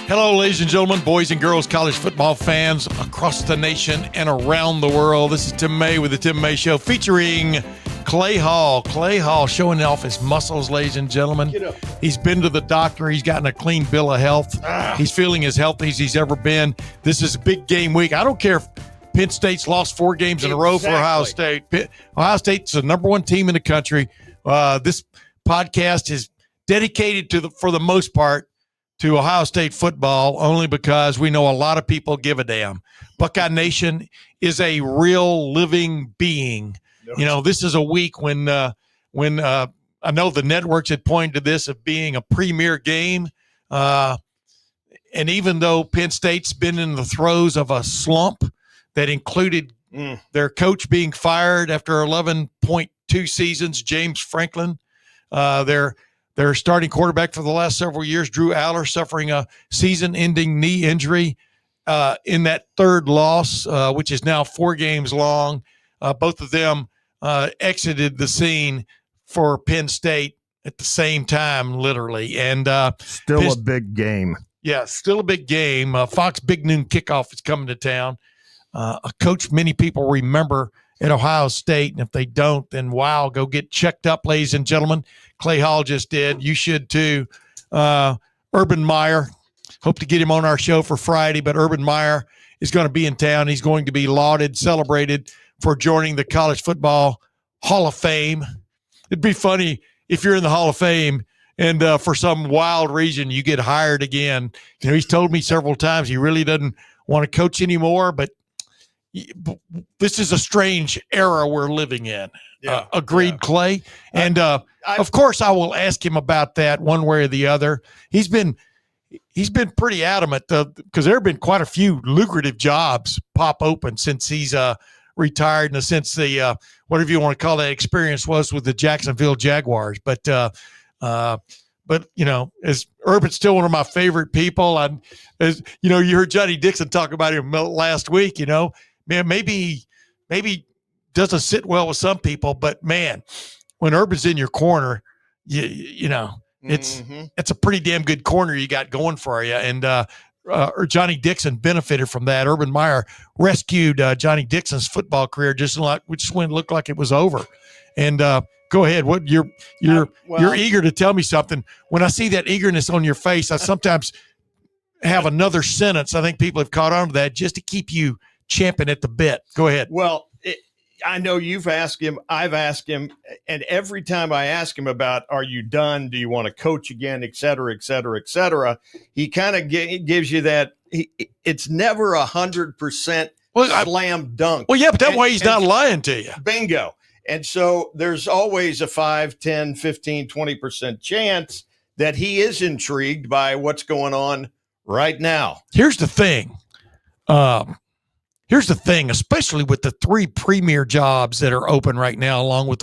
Hello, ladies and gentlemen, boys and girls, college football fans across the nation and around the world. This is Tim May with the Tim May Show featuring Clay Hall. Clay Hall showing off his muscles, ladies and gentlemen. He's been to the doctor. He's gotten a clean bill of health. He's feeling as healthy as he's ever been. This is a big game week. I don't care if Penn State's lost 4 games in a row for Ohio State. Ohio State's the number 1 team in the country. This podcast is dedicated for the most part, to Ohio State football, only because we know a lot of people give a damn. Buckeye Nation is a real living being. You know, this is a week when I know the networks had pointed to this of being a premier game. And even though Penn State's been in the throes of a slump that included their coach being fired after 11.2 seasons, James Franklin, their starting quarterback for the last several years, Drew Aller, suffering a season-ending knee injury in that third loss, which is now 4 games long. Both of them exited the scene for Penn State at the same time, literally. And still a big game. Yeah, still a big game. Fox Big Noon Kickoff is coming to town. A coach many people remember at Ohio State, and if they don't, then wow, go get checked up, ladies and gentlemen. Clay Hall just did. You should too. Urban Meyer, hope to get him on our show for Friday, but Urban Meyer is going to be in town. He's going to be lauded, celebrated for joining the College Football Hall of Fame. It'd be funny if you're in the Hall of Fame and for some wild reason you get hired again. You know, he's told me several times he really doesn't want to coach anymore, but this is a strange era we're living in. Agreed, Clay. And of course, I will ask him about that one way or the other. He's been pretty adamant because there have been quite a few lucrative jobs pop open since he's retired, in a sense the whatever you want to call that experience was with the Jacksonville Jaguars. But you know, as Urban's still one of my favorite people. As you know, you heard Johnny Dixon talk about him last week. You know, man, maybe doesn't sit well with some people, but man, when Urban's in your corner, you know, it's a pretty damn good corner you got going for you. And Johnny Dixon benefited from that. Urban Meyer rescued Johnny Dixon's football career just when it looked like it was over. And go ahead. What you're eager to tell me something. When I see that eagerness on your face, I sometimes have another sentence. I think people have caught on to that just to keep you champing at the bit. Go ahead. Well, I know you've asked him, I've asked him, and every time I ask him about, are you done? Do you want to coach again, et cetera, et cetera, et cetera, he kind of gives you that. It's never 100% slam dunk. Well, yeah, but that way he's not lying to you. Bingo. And so there's always a 5, 10, 15, 20% chance that he is intrigued by what's going on right now. Here's the thing. Especially with the 3 premier jobs that are open right now, along with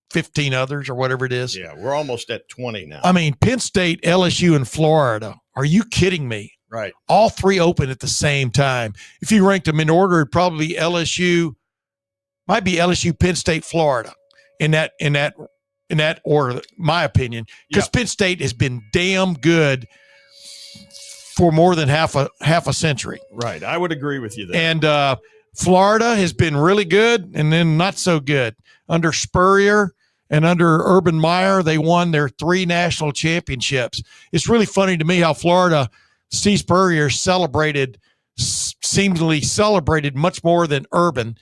15 others or whatever it is. Yeah, we're almost at 20 now. I mean, Penn State, LSU, and Florida. Are you kidding me? Right. All 3 open at the same time. If you ranked them in order, it'd probably be LSU, Penn State, Florida in that order, my opinion, because Penn State has been damn good for more than half a century. Right. I would agree with you there. And Florida has been really good and then not so good. Under Spurrier and under Urban Meyer, they won their 3 national championships. It's really funny to me how Florida, Steve Spurrier seemingly celebrated much more than Urban,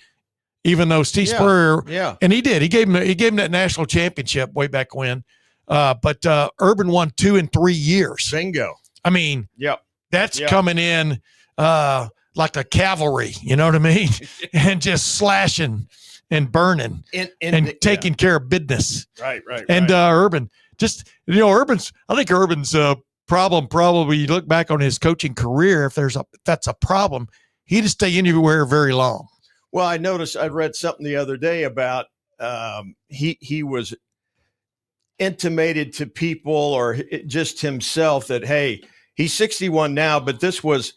even though Steve Spurrier, and he did. He gave him that national championship way back when. But Urban won 2 in 3 years. Bingo. I mean, that's coming in like a cavalry, you know what I mean? And just slashing and burning and taking care of business. Right. And Urban, just, you know, I think Urban's problem probably, you look back on his coaching career, if that's a problem, he didn't stay anywhere very long. Well, I noticed, I read something the other day about he was intimated to people or just himself that, hey, he's 61 now, but this was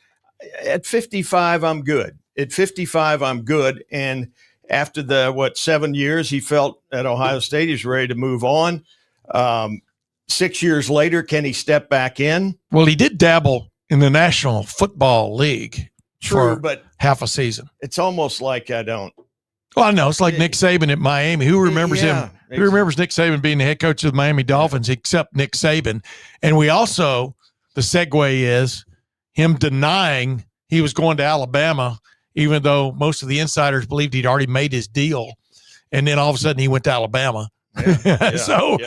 at 55, I'm good. At 55, I'm good. And after the, 7 years, he felt at Ohio State, he's ready to move on. 6 years later, can he step back in? Well, he did dabble in the National Football League True, for but half a season. it's almost like I don't. Well, I know it's like Nick Saban at Miami. Who remembers him? Who remembers Nick Saban being the head coach of the Miami Dolphins except Nick Saban? And we also, the segue is him denying he was going to Alabama, even though most of the insiders believed he'd already made his deal. And then all of a sudden he went to Alabama. So,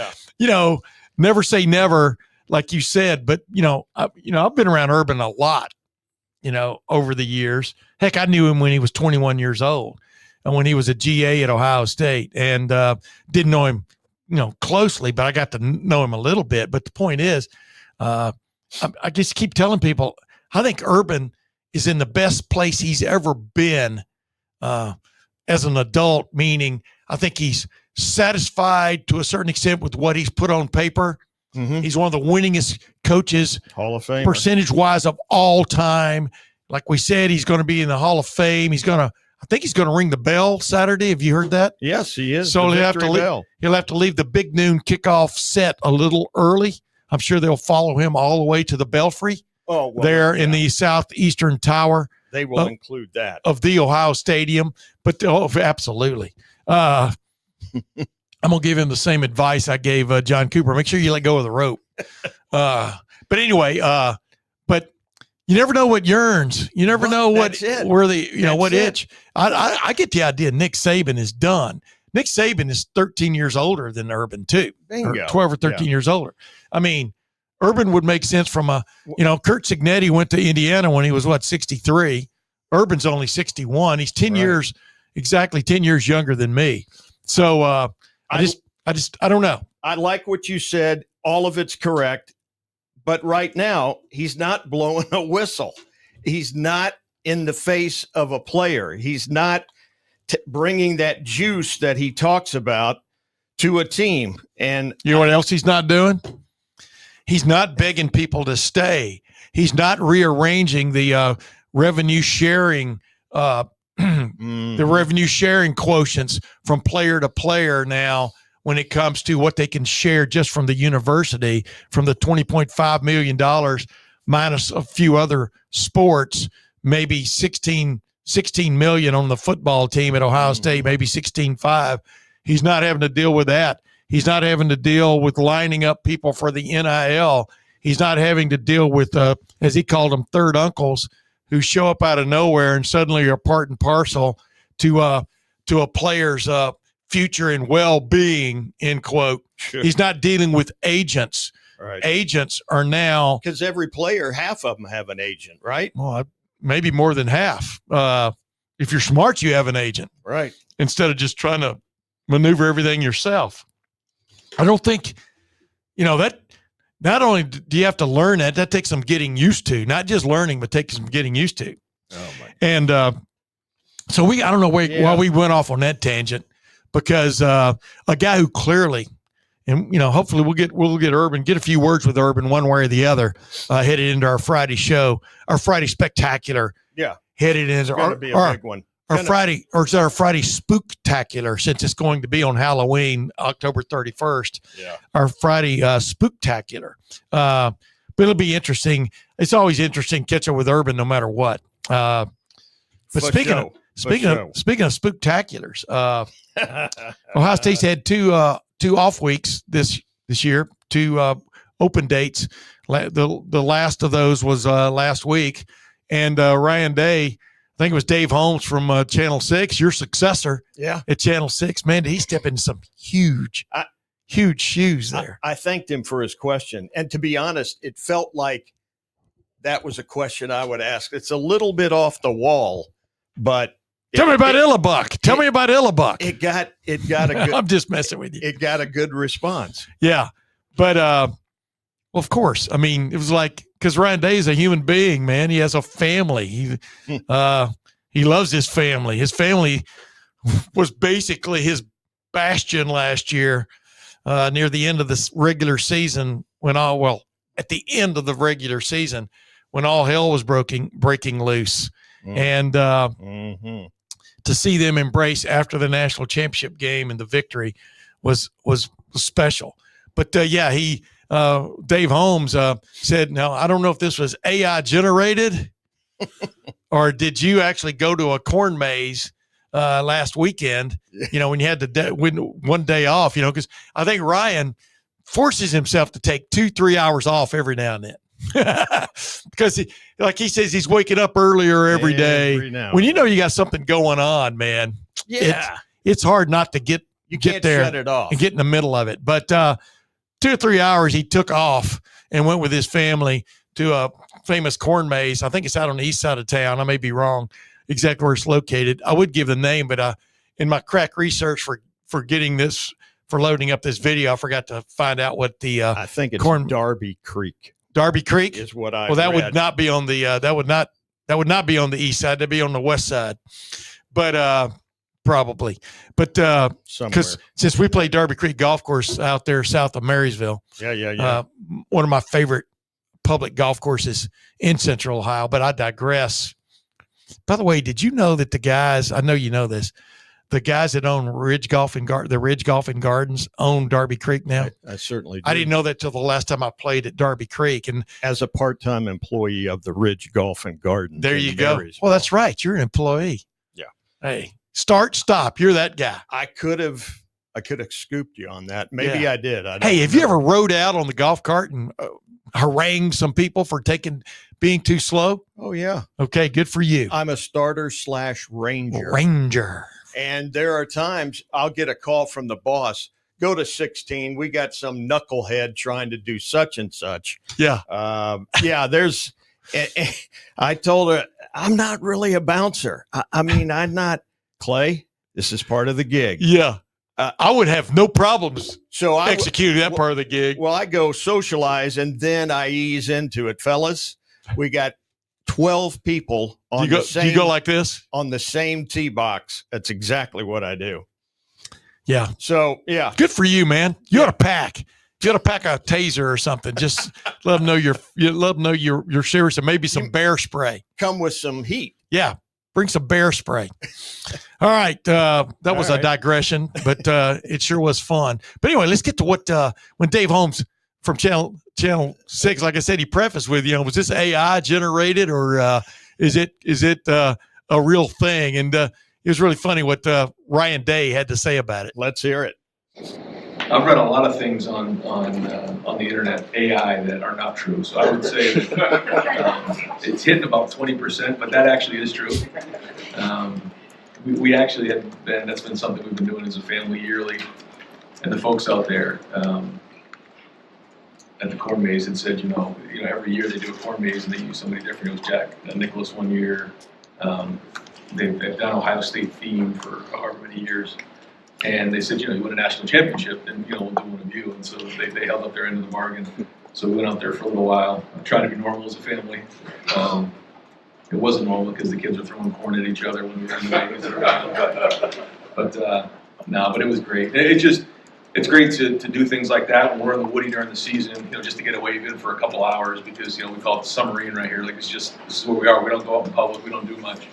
never say never, like you said. But, I've been around Urban a lot, over the years. Heck, I knew him when he was 21 years old. And when he was a GA at Ohio State, and didn't know him, closely, but I got to know him a little bit. But the point is, I just keep telling people, I think Urban is in the best place he's ever been as an adult, meaning I think he's satisfied to a certain extent with what he's put on paper. Mm-hmm. He's one of the winningest coaches, Hall of Fame, percentage-wise of all time. Like we said, he's going to be in the Hall of Fame. I think he's going to ring the bell Saturday. Have you heard that? Yes, he is. So he'll have to leave the big noon kickoff set a little early. I'm sure they'll follow him all the way to the Belfry in the southeastern tower. They will include that of the Ohio Stadium. But absolutely. I'm going to give him the same advice I gave John Cooper. Make sure you let go of the rope. But anyway, but you never know what yearns. You never know what itch. I get the idea Nick Saban is done. Nick Saban is 13 years older than Urban too. Bingo. Or 12 or 13 years older. I mean, Urban would make sense from Kurt Signetti went to Indiana when he was 63. Urban's only 61. He's 10 years, exactly 10 years younger than me. So I don't know. I like what you said. All of it's correct. But right now, he's not blowing a whistle. He's not in the face of a player. He's not bringing that juice that he talks about to a team. And you know what else he's not doing? He's not begging people to stay. He's not rearranging the revenue sharing the revenue sharing quotients from player to player now when it comes to what they can share just from the university, from the $20.5 million minus a few other sports, maybe 16 million on the football team at Ohio State, maybe 16.5. He's not having to deal with that. He's not having to deal with lining up people for the NIL. He's not having to deal with, as he called them, third uncles who show up out of nowhere and suddenly are part and parcel to a player's future and well-being, end quote. Sure. He's not dealing with agents. Right. Agents are now, because every player, half of them have an agent, right? Well, maybe more than half. If you're smart, you have an agent, right? Instead of just trying to maneuver everything yourself. I don't think, that not only do you have to learn that takes some getting used to, not just learning, but takes some getting used to. Oh my! And so I don't know why we went off on that tangent. Because a guy who clearly, and hopefully we'll get Urban, get a few words with Urban one way or the other, headed into our Friday show, our Friday Spectacular. Yeah, headed into our big one. Our Friday Spooktacular, since it's going to be on Halloween, October 31st. Yeah, our Friday Spooktacular. But it'll be interesting. It's always interesting catching up with Urban, no matter what. But speaking of Spooktaculars, Ohio State's had two off weeks this year, two open dates. The last of those was last week, and Ryan Day, I think it was Dave Holmes from Channel 6, your successor at Channel 6. Man, did he step into some huge shoes there. I thanked him for his question, and to be honest, it felt like that was a question I would ask. It's a little bit off the wall, but Tell me about Illabuck. Tell me about Illabuck. It got a good. I'm just messing with you. It got a good response. Yeah, but well, of course. I mean, it was like, because Ryan Day is a human being, man. He has a family. He loves his family. His family was basically his bastion last year, near the end of the regular season at the end of the regular season when all hell was breaking loose, and to see them embrace after the national championship game and the victory was special. But Dave Holmes said, "No, I don't know if this was AI generated, or did you actually go to a corn maze last weekend? You know, when you had one day off. You know, because I think Ryan forces himself to take 2-3 hours off every now and then." Because he says he's waking up earlier every day. When you know you got something going on, man, it's hard not to get there shut it off and get in the middle of it. But 2 or 3 hours he took off and went with his family to a famous corn maze. I think it's out on the east side of town. I may be wrong exactly where it's located. I would give the name, but in my crack research for getting this, for loading up this video, I forgot to find out what the I think it's Darby Creek. Darby Creek is what I. Well, that read. would not be on the that would not be on the east side. That'd be on the west side, but probably. But because since we play Darby Creek Golf Course out there south of Marysville, one of my favorite public golf courses in Central Ohio. But I digress. By the way, did you know that the guys? I know you know this. The guys that own the Ridge Golf and Gardens own Darby Creek now. I certainly do. I didn't know that till the last time I played at Darby Creek. And as a part-time employee of the Ridge Golf and Gardens. There you go. Well, that's right. You're an employee. Yeah. Hey, start, stop. You're that guy. I could have scooped you on that. Maybe I did. Hey, have you ever rode out on the golf cart and harangued some people for being too slow? Oh, yeah. Okay, good for you. I'm a starter/ranger. Ranger. And there are times I'll get a call from the boss, go to 16. We got some knucklehead trying to do such and such. Yeah. I told her, I'm not really a bouncer. I'm not. Clay, this is part of the gig. Yeah. I would have no problems executing that part of the gig. Well, I go socialize and then I ease into it. Fellas, we got 12 people on the same. Do you go like this? On the same tee box. That's exactly what I do. Yeah. So, yeah. Good for you, man. You ought to pack. You ought to pack a taser or something. Just let them know you're serious, and maybe some bear spray. Come with some heat. Yeah. Bring some bear spray. All right. That was a digression, but it sure was fun. But anyway, let's get to what when Dave Holmes from Channel 6, like I said, he prefaced with, was this AI generated or is it a real thing? And it was really funny what Ryan Day had to say about it. Let's hear it. I've read a lot of things on the internet, AI, that are not true. So I would say that it's hitting about 20%, but that actually is true. We actually that's been something we've been doing as a family yearly. And the folks out there at the corn maze had said, every year they do a corn maze and they use somebody different. It was Jack Nicholas one year. They've done Ohio State theme for however many years. And they said, you win a national championship, then, we'll do one of you. And so they held up their end of the bargain. So we went out there for a little while, trying to be normal as a family. It wasn't normal because the kids were throwing corn at each other when we were in the maze. But it was great. It's great to do things like that when we're in the Woody during the season, just to get away even for a couple hours, because, we call it the submarine right here. Like, this is where we are. We don't go out in public. We don't do much.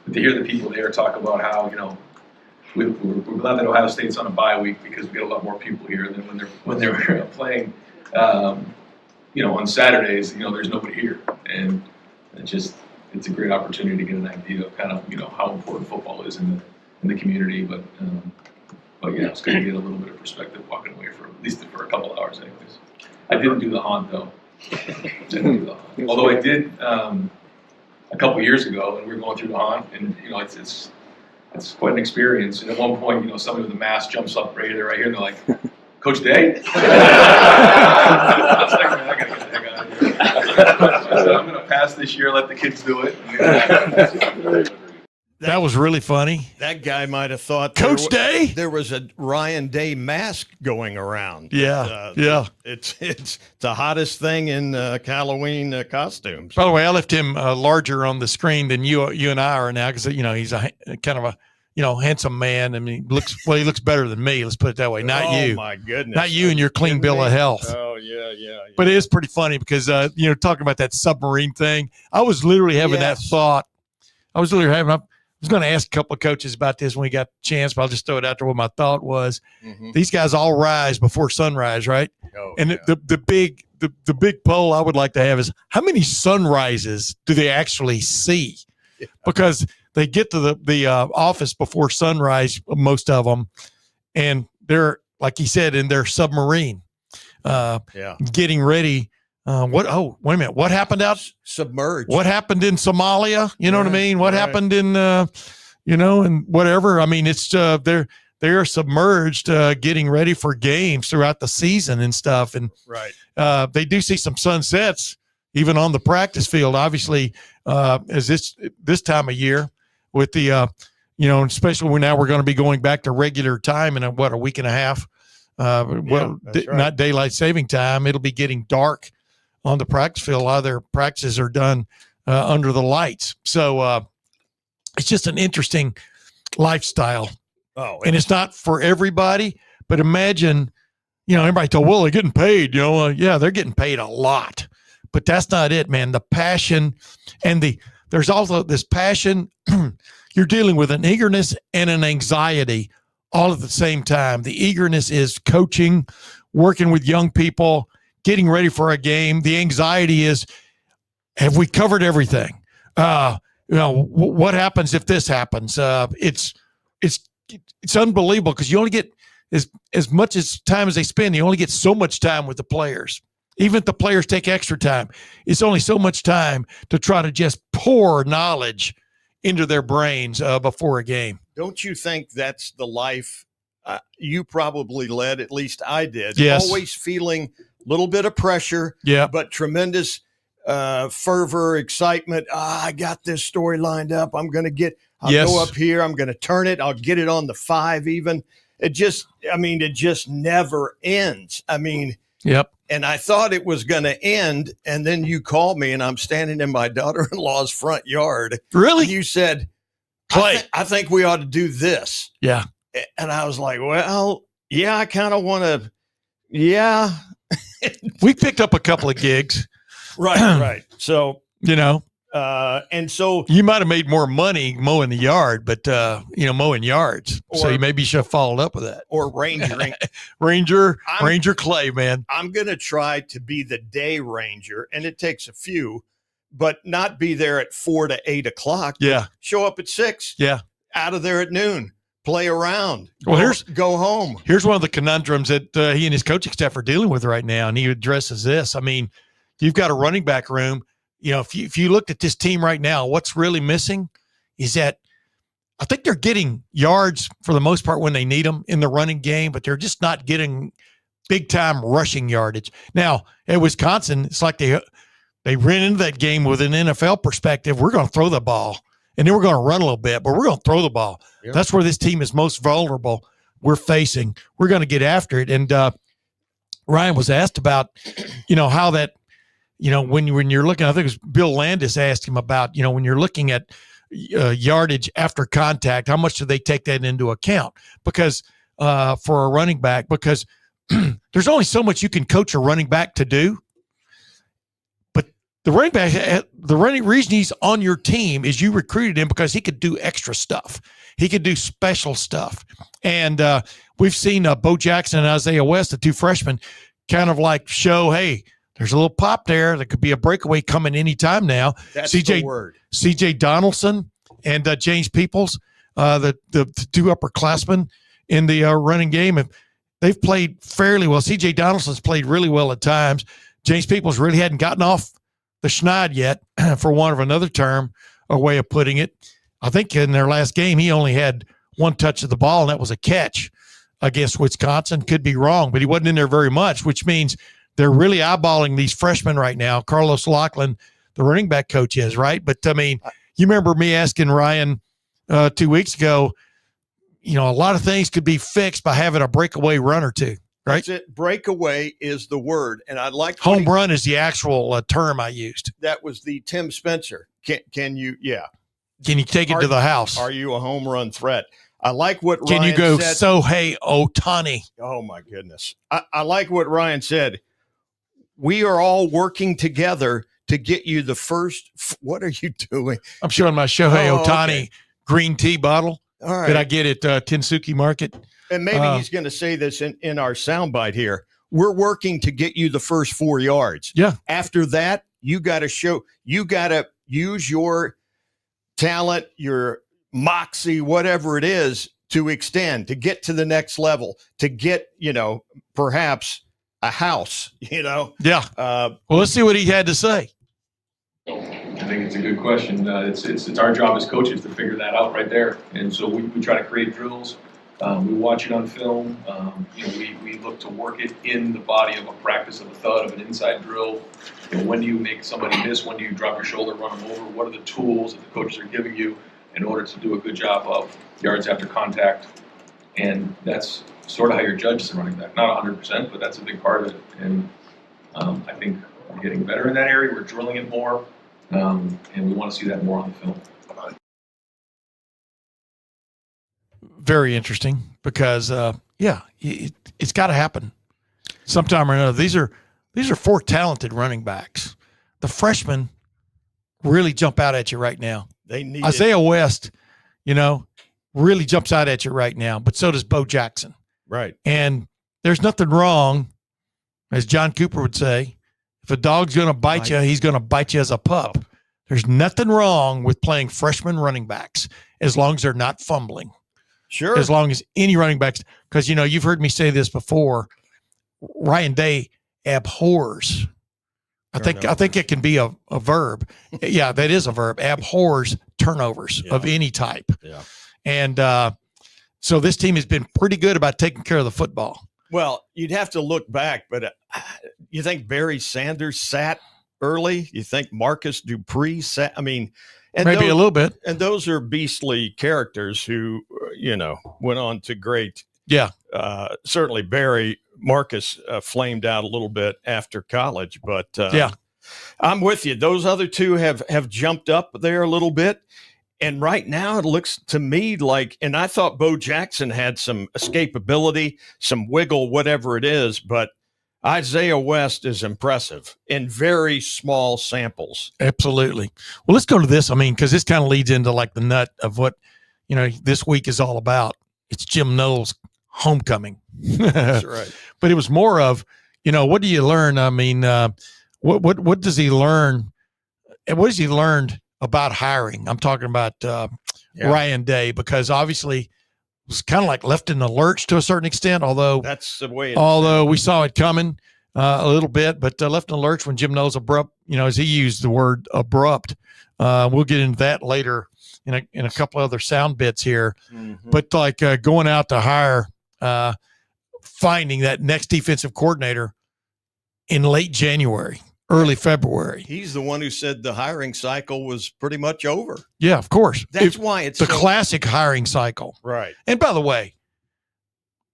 But to hear the people there talk about how, we're glad that Ohio State's on a bye week because we get a lot more people here than when they're playing, on Saturdays. There's nobody here, and it's a great opportunity to get an idea of kind of how important football is in the community. But yeah, it's good to get a little bit of perspective walking away for at least for a couple hours, anyways. I didn't do the haunt though. Although I did a couple years ago, and we were going through the haunt, and it's quite an experience. And at one point, somebody with a mask jumps up right here, and they're like, "Coach Day?" I was like, "Man, I gotta get that guy out of here." So I'm gonna pass this year, let the kids do it. That was really funny. That guy might have thought Coach Day. There was a Ryan Day mask going around. Yeah, It's the hottest thing in Halloween costumes. By the way, I left him larger on the screen than you and I are now because he's a kind of a handsome man. I mean, he looks better than me. Let's put it that way. Not you. Oh my goodness. Not you and your clean bill of health. Oh yeah. But it is pretty funny because talking about that submarine thing, I was literally having that thought. I was going to ask a couple of coaches about this when we got the chance, but I'll just throw it out there what my thought was. Mm-hmm. These guys all rise before sunrise, right? Oh, And yeah. the big poll I would like to have is how many sunrises do they actually see? Yeah. Because they get to the office before sunrise, most of them, and they're, like he said, in their submarine, getting ready. Wait a minute. What happened out? Submerged. What happened in Somalia? You know what I mean? What right. happened in, and whatever. I mean, it's they're submerged, getting ready for games throughout the season and stuff. And they do see some sunsets even on the practice field, obviously, as this time of year with the, especially when now we're going to be going back to regular time in a week and a half. Not daylight saving time. It'll be getting dark on the practice field. A lot of their practices are done under the lights. So it's just an interesting lifestyle. And it's not for everybody, but imagine, everybody told, well, they're getting paid, yeah, they're getting paid a lot, but that's not it, man. The passion and there's also this passion. You're dealing with an eagerness and an anxiety all at the same time. The eagerness is coaching, working with young people, getting ready for a game. The anxiety is, have we covered everything? What happens if this happens? It's unbelievable because you only get as much as time as they spend. You only get so much time with the players. Even if the players take extra time, it's only so much time to try to just pour knowledge into their brains before a game. Don't you think that's the life you probably led? At least I did. Yes. Always feeling a little bit of pressure, but tremendous fervor, excitement. I got this story lined up. I'll go up here. I'm going to turn it. I'll get it on the 5 even. It just never ends. And I thought it was going to end. And then you called me and I'm standing in my daughter-in-law's front yard. Really? You said, Clay, I think we ought to do this. Yeah. And I was like, well, yeah, I kind of want to. Yeah. We picked up a couple of gigs. Right. So, and so you might have made more money mowing the yard, but mowing yards. So maybe you should have followed up with that. Or rangering. Ranger Clay, man. I'm going to try to be the day ranger, and it takes a few, but not be there at 4 to 8 o'clock. Yeah. Show up at 6. Yeah. Out of there at noon. Play around. Go home. Here's one of the conundrums that he and his coaching staff are dealing with right now, and he addresses this. I mean, you've got a running back room. If you looked at this team right now, what's really missing is that I think they're getting yards for the most part when they need them in the running game, but they're just not getting big time rushing yardage. Now at Wisconsin, it's like they ran into that game with an NFL perspective. We're going to throw the ball and then we're going to run a little bit, but we're going to throw the ball. Yep. That's where this team is most vulnerable. We're facing. We're going to get after it. And Ryan was asked about, how that. When you're looking, I think it was Bill Landis asked him about, when you're looking at yardage after contact, how much do they take that into account? Because for a running back, because there's only so much you can coach a running back to do. But the running back, reason he's on your team is you recruited him because he could do extra stuff. He could do special stuff. And we've seen Bo Jackson and Isaiah West, the 2 freshmen, kind of like show, hey, there's a little pop there. There could be a breakaway coming anytime now. That's the word. CJ Donaldson and James Peoples, the 2 upperclassmen in the running game, they've played fairly well. CJ Donaldson's played really well at times. James Peoples really hadn't gotten off the schneid yet, for want of another term, a way of putting it. I think in their last game, he only had 1 touch of the ball, and that was a catch against Wisconsin. Could be wrong, but he wasn't in there very much, which means they're really eyeballing these freshmen right now. Carlos Lachlan, the running back coach, is, right? But, you remember me asking Ryan 2 weeks ago, a lot of things could be fixed by having a breakaway run or 2, right? That's it. Breakaway is the word. And I'd like home run is the actual term I used. That was the Tim Spencer. Can you take it to the house? Are you a home run threat? I like what Can Ryan you go said. Sohei Ohtani? Oh, my goodness. I like what Ryan said. We are all working together to get you the first. What are you doing? I'm showing my Shohei Ohtani green tea bottle All right. that I get at Tensuki Market. And maybe he's going to say this in our soundbite here. we're working to get you the first 4 yards. Yeah. After that, you got to use your talent, your moxie, whatever it is, to extend, to get to the next level, to get, perhaps a house, Yeah. Well, let's see what he had to say. I think it's a good question. It's our job as coaches to figure that out right there. And so we try to create drills. We watch it on film. We look to work it in the body of a practice of a thud, of an inside drill. When do you make somebody miss? When do you drop your shoulder, run them over? What are the tools that the coaches are giving you in order to do a good job of yards after contact? And that's sort of how you're judged as a running back. Not 100%, but that's a big part of it. And I think we're getting better in that area. We're drilling it more, and we want to see that more on the film. Very interesting because, it's got to happen sometime or another. These are 4 talented running backs. The freshmen really jump out at you right now. They need Isaiah West, really jumps out at you right now, but so does Bo Jackson. Right. And there's nothing wrong, as John Cooper would say, if a dog's going to bite you, he's going to bite you as a pup. There's nothing wrong with playing freshman running backs as long as they're not fumbling. Sure. As long as any running backs, because, you've heard me say this before, Ryan Day abhors. I think it can be a verb. Yeah, that is a verb. Abhors turnovers of any type. Yeah. And so this team has been pretty good about taking care of the football. Well, you'd have to look back, but you think Barry Sanders sat early? You think Marcus Dupree sat? I mean, and maybe a little bit. And those are beastly characters who, went on to great. Yeah. Certainly Marcus flamed out a little bit after college, but I'm with you. Those other two have jumped up there a little bit. And right now it looks to me like, and I thought Bo Jackson had some escapability, some wiggle, whatever it is, but Isaiah West is impressive in very small samples. Absolutely. Well, let's go to this. I mean, because this kind of leads into like the nut of what, this week is all about. It's Jim Knowles' homecoming. That's right. But it was more of, what do you learn? I mean, what does he learn? And what has he learned about hiring? I'm talking about Ryan Day, because obviously it was kind of like left in the lurch to a certain extent, although that's the way. We saw it coming a little bit, but left in the lurch when Jim Knowles abrupt, as he used the word abrupt. We'll get into that later in a couple other sound bits here. Mm-hmm. But like going out to hire, finding that next defensive coordinator in late January, early February. He's the one who said the hiring cycle was pretty much over. Yeah, of course. That's why it's the classic hiring cycle. Right. And by the way,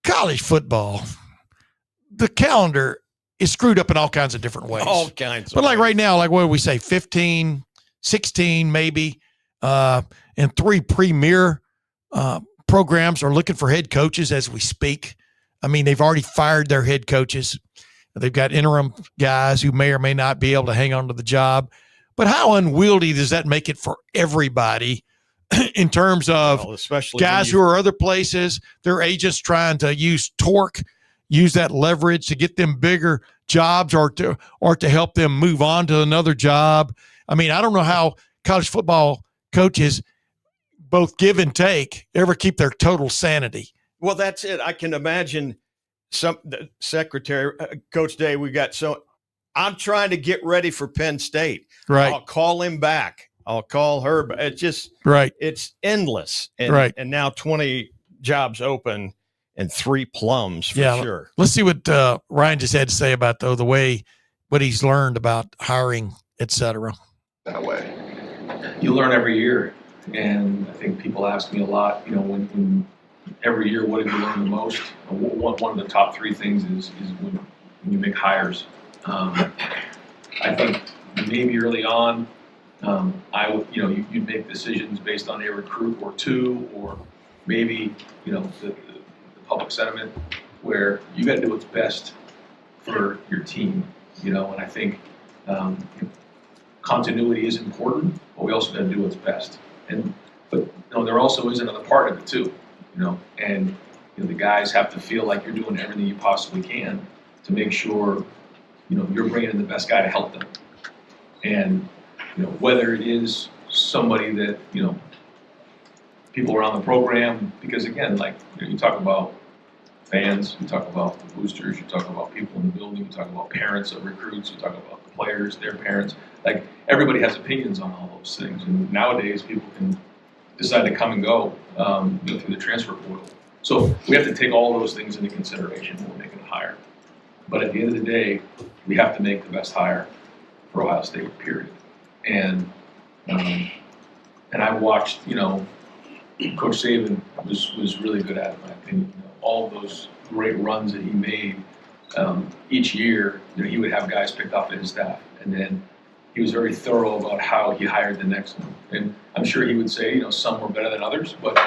college football, the calendar is screwed up in all kinds of different ways. All kinds. But like right now, like what do we say, 15, 16 maybe, and 3 premier programs are looking for head coaches as we speak. I mean, they've already fired their head coaches. They've got interim guys who may or may not be able to hang on to the job. But how unwieldy does that make it for everybody in terms of especially guys who are other places, their agents trying to use torque, use that leverage to get them bigger jobs or to help them move on to another job? I mean, I don't know how college football coaches, both give and take, ever keep their total sanity. Well, that's it. I can imagine the secretary, Coach Day, I'm trying to get ready for Penn State. Right. I'll call him back. I'll call her. But it's just, it's endless. And, and now 20 jobs open and 3 plums for sure. Let's see what Ryan just had to say about what he's learned about hiring, et cetera. That way. You learn every year. And I think people ask me a lot, when every year, what have you learned the most? One of the top 3 things is when you make hires. I think maybe early on, you'd make decisions based on a recruit or 2, or maybe, the public sentiment, where you got to do what's best for your team, and I think continuity is important, but we also got to do what's best. But there also is another part of it too, and the guys have to feel like you're doing everything you possibly can to make sure, you're bringing in the best guy to help them. And, whether it is somebody that, people around the program, because again, you talk about fans, you talk about the boosters, you talk about people in the building, you talk about parents of recruits, you talk about the players, their parents. Everybody has opinions on all those things. And nowadays, people can decide to come and go through the transfer portal. So we have to take all those things into consideration when we're making a hire. But at the end of the day, we have to make the best hire for Ohio State, period. And I watched, Coach Saban was really good at it, in my opinion. All of those great runs that he made each year, he would have guys picked off his staff. And then he was very thorough about how he hired the next one. And I'm sure he would say, some were better than others, but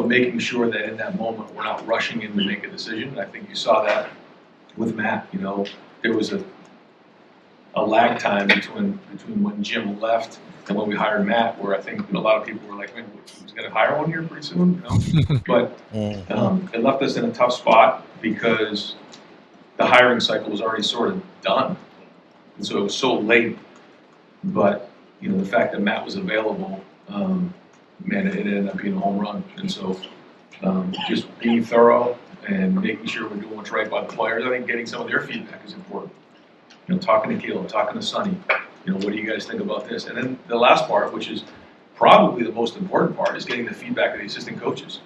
making sure that in that moment we're not rushing in to make a decision. And I think you saw that with Matt. There was a lag time between when Jim left and when we hired Matt, where I think a lot of people were like, man, he's going to hire one here pretty soon. But it left us in a tough spot because the hiring cycle was already sort of done. And so it was so late. But, the fact that Matt was available, man, it ended up being a home run. And so just being thorough and making sure we're doing what's right by the players. I think getting some of their feedback is important. Talking to Caleb, talking to Sonny, what do you guys think about this? And then the last part, which is probably the most important part, is getting the feedback of the assistant coaches.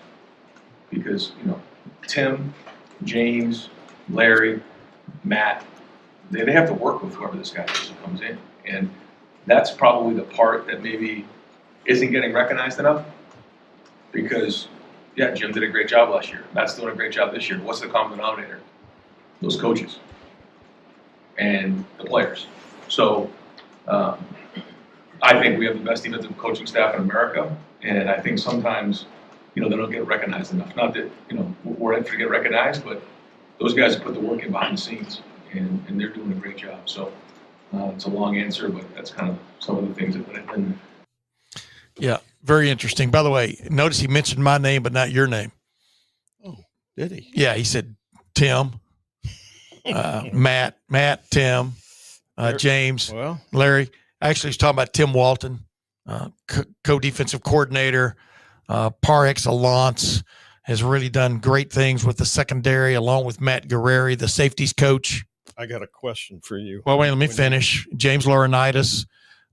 Because, Tim, James, Larry, Matt, they have to work with whoever this guy is who comes in. And that's probably the part that maybe isn't getting recognized enough. Because, yeah, Jim did a great job last year. Matt's doing a great job this year. What's the common denominator? Those coaches and the players. So I think we have the best defensive coaching staff in America, and I think sometimes, they don't get recognized enough. Not that, we're in to get recognized, but those guys put the work in behind the scenes, and they're doing a great job. So it's a long answer, but that's kind of some of the things that I've been. Yeah, very interesting. By the way, notice he mentioned my name, but not your name. Oh, did he? Yeah, he said Tim. Matt, Tim, James, Larry. Actually, he's talking about Tim Walton, co-defensive coordinator, par excellence, has really done great things with the secondary, along with Matt Guerreri, the safeties coach. I got a question for you. Well, wait, let me finish. James Laurinaitis,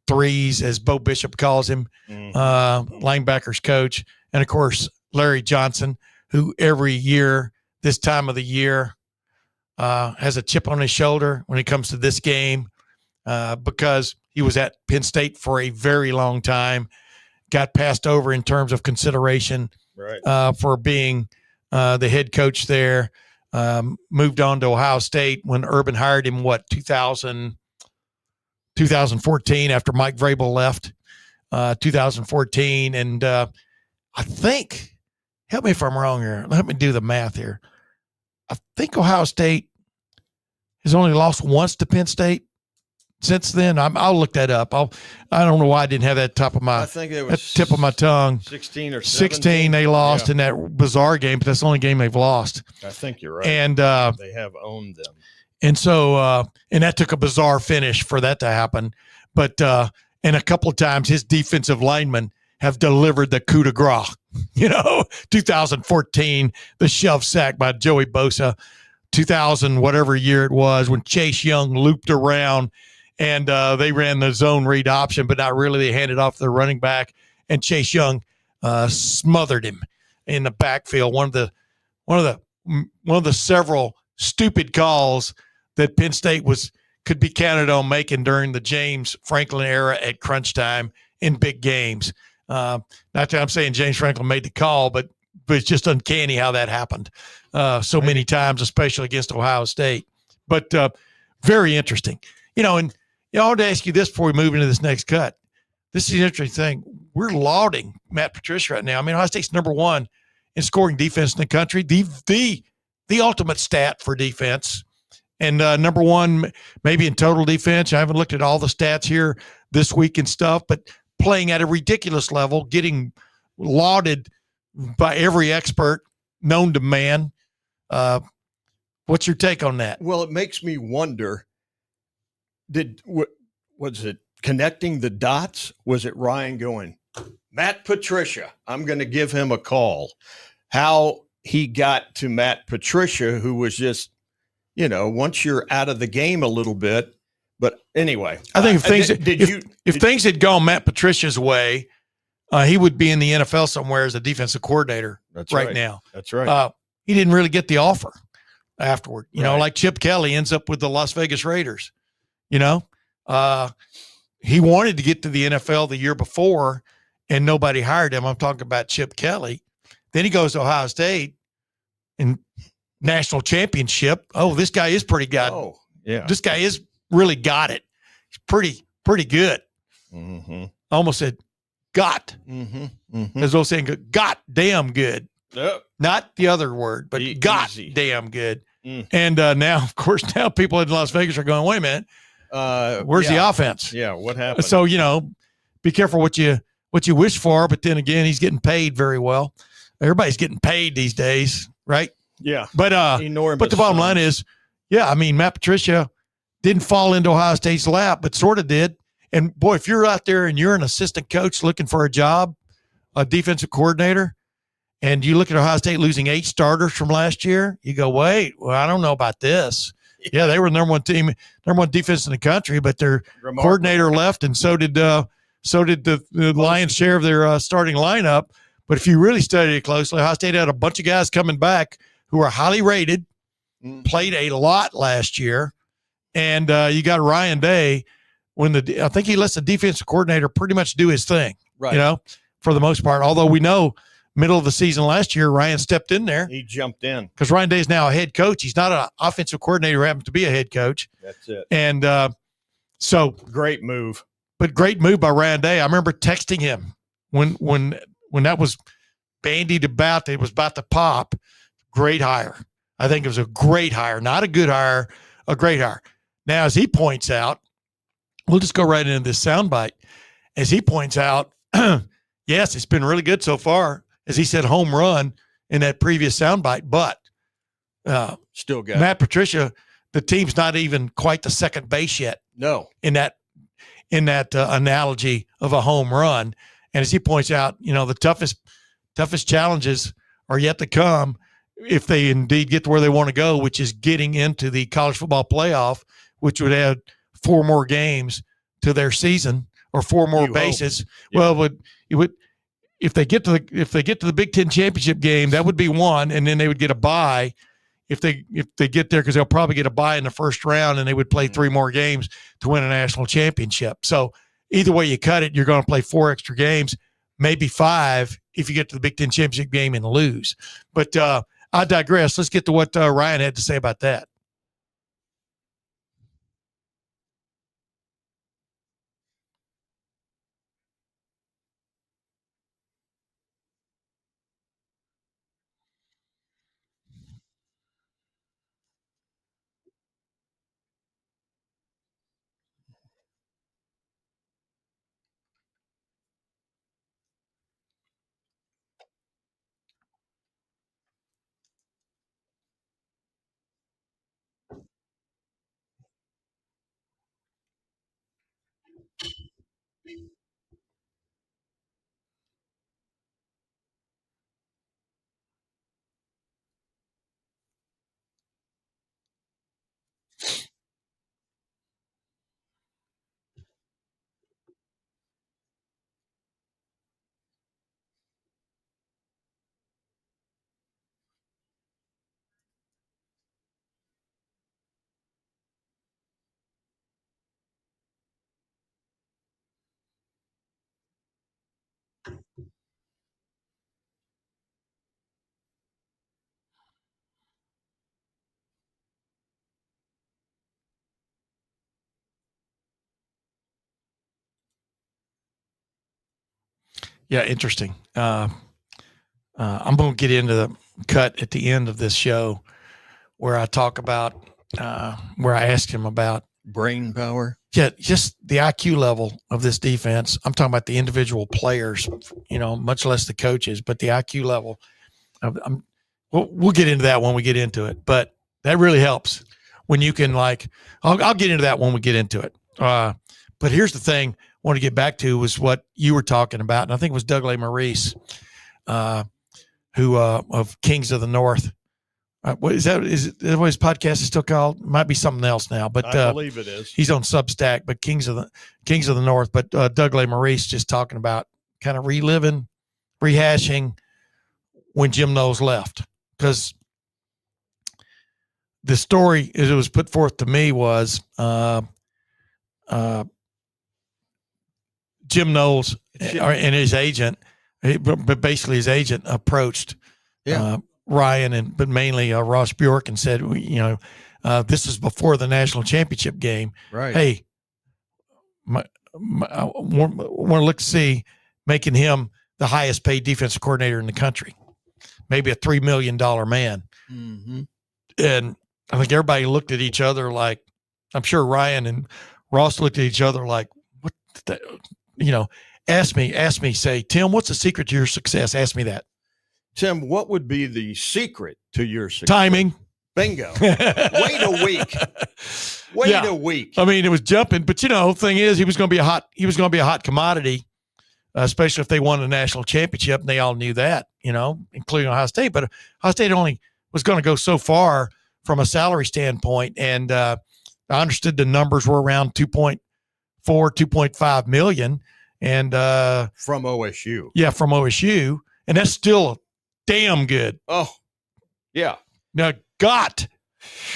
threes, as Bo Bishop calls him, linebackers coach. And, of course, Larry Johnson, who every year, this time of the year, has a chip on his shoulder when it comes to this game because he was at Penn State for a very long time, got passed over in terms of consideration for being the head coach there, moved on to Ohio State when Urban hired him, 2014 after Mike Vrabel left, 2014. And I think, help me if I'm wrong here, let me do the math here. I think Ohio State has only lost once to Penn State since then. I'll look that up. I don't know why I didn't have that top of my. I think it was tip of my tongue. 16 or 16 they lost in that bizarre game, but that's the only game they've lost. I think you're right. And they have owned them. And so and that took a bizarre finish for that to happen. But and a couple of times his defensive linemen have delivered the coup de grace. 2014, the shove sack by Joey Bosa, 2000, whatever year it was, when Chase Young looped around and they ran the zone read option, but not really. They handed off to the running back, and Chase Young smothered him in the backfield. One of the several stupid calls that Penn State could be counted on making during the James Franklin era at crunch time in big games. Not that I'm saying James Franklin made the call, but it's just uncanny how that happened so many times, especially against Ohio State. But very interesting. And I want to ask you this before we move into this next cut. This is an interesting thing. We're lauding Matt Patricia right now. I mean, Ohio State's number one in scoring defense in the country, the ultimate stat for defense, and number one maybe in total defense. I haven't looked at all the stats here this week and stuff, but playing at a ridiculous level, getting lauded by every expert known to man. What's your take on that? Well, it makes me wonder, was it connecting the dots? Was it Ryan going, Matt Patricia, I'm going to give him a call? How he got to Matt Patricia, who was just, once you're out of the game a little bit. But anyway, I think if things had gone Matt Patricia's way, he would be in the NFL somewhere as a defensive coordinator right now. That's right. He didn't really get the offer afterward. You know, Right. like Chip Kelly ends up with the Las Vegas Raiders. He wanted to get to the NFL the year before, and nobody hired him. I'm talking about Chip Kelly. Then he goes to Ohio State and national championship. Oh, this guy is pretty good. Oh, yeah. This guy is really got it. He's pretty good. Mm-hmm. I almost said got. Mm-hmm. Mm-hmm. As those saying, got damn good. Yep. Not the other word, but got Easy. damn good. Mm. And now, of course, people in Las Vegas are going, wait a minute, where's the offense? Yeah, what happened? So, be careful what you wish for. But then again, he's getting paid very well. Everybody's getting paid these days, right? yeah, But enormous. but the bottom line is, Matt Patricia didn't fall into Ohio State's lap, but sort of did. And boy, if you're out there and you're an assistant coach looking for a job, a defensive coordinator, and you look at Ohio State losing 8 starters from last year, you go, wait, well, I don't know about this. Yeah, they were the number one defense in the country, but their coordinator left, and so did the lion's share of their starting lineup. But if you really study it closely, Ohio State had a bunch of guys coming back who are highly rated, played a lot last year, and you got Ryan Day. I think he lets the defensive coordinator pretty much do his thing, right? For the most part. Although we know middle of the season last year, Ryan stepped in there. He jumped in because Ryan Day is now a head coach. He's not an offensive coordinator who happens to be a head coach. That's it. And so great move. But great move by Ryan Day. I remember texting him when that was bandied about, it was about to pop. Great hire. I think it was a great hire, not a good hire, a great hire. Now, as he points out, we'll just go right into this soundbite. As he points out, yes, it's been really good so far. As he said, home run in that previous soundbite, but still got Matt Patricia. The team's not even quite the second base yet. No, in that analogy of a home run. And as he points out, the toughest challenges are yet to come if they indeed get to where they want to go, which is getting into the college football playoff, which would add 4 more games to their season or 4 more bases. Yeah. Well, it would if they get to the Big Ten championship game, that would be 1, and then they would get a bye if they get there, because they'll probably get a bye in the first round, and they would play 3 more games to win a national championship. So either way you cut it, you're going to play 4 extra games, maybe 5 if you get to the Big Ten championship game and lose. But I digress. Let's get to what Ryan had to say about that. Yeah, interesting. I'm going to get into the cut at the end of this show where I talk about where I asked him about brain power. Yeah, just the IQ level of this defense. I'm talking about the individual players, much less the coaches, but the IQ level. We'll get into that when we get into it. But That really helps when you can I'll get into that when we get into it. But here's the thing I want to get back to was what you were talking about. And I think it was Doug Maurice, who of Kings of the North. What is that? Is it what his podcast is still called? Might be something else now, but I believe it is. He's on Substack, but Kings of the North. But Doug Maurice just talking about kind of rehashing when Jim Knowles left, because the story as it was put forth to me was Jim Knowles and his agent, but basically his agent approached Ryan but mainly Ross Bjork and said, this is before the national championship game. Right. Hey, I want to look to see making him the highest paid defensive coordinator in the country, maybe a $3 million man. Mm-hmm. And I think everybody looked at each other like, I'm sure Ryan and Ross looked at each other like, what, ask me, say, Tim, what's the secret to your success? Ask me that. Tim, what would be the secret to your success? Timing. Bingo. Wait a week. Wait a week. I mean, it was jumping, but the thing is, he was going to be a hot commodity, especially if they won a national championship, and they all knew that, including Ohio State. But Ohio State only was going to go so far from a salary standpoint, and I understood the numbers were around 2.4, 2.5 million, and from OSU. Yeah, from OSU, and that's still damn good. Oh, yeah. Now, got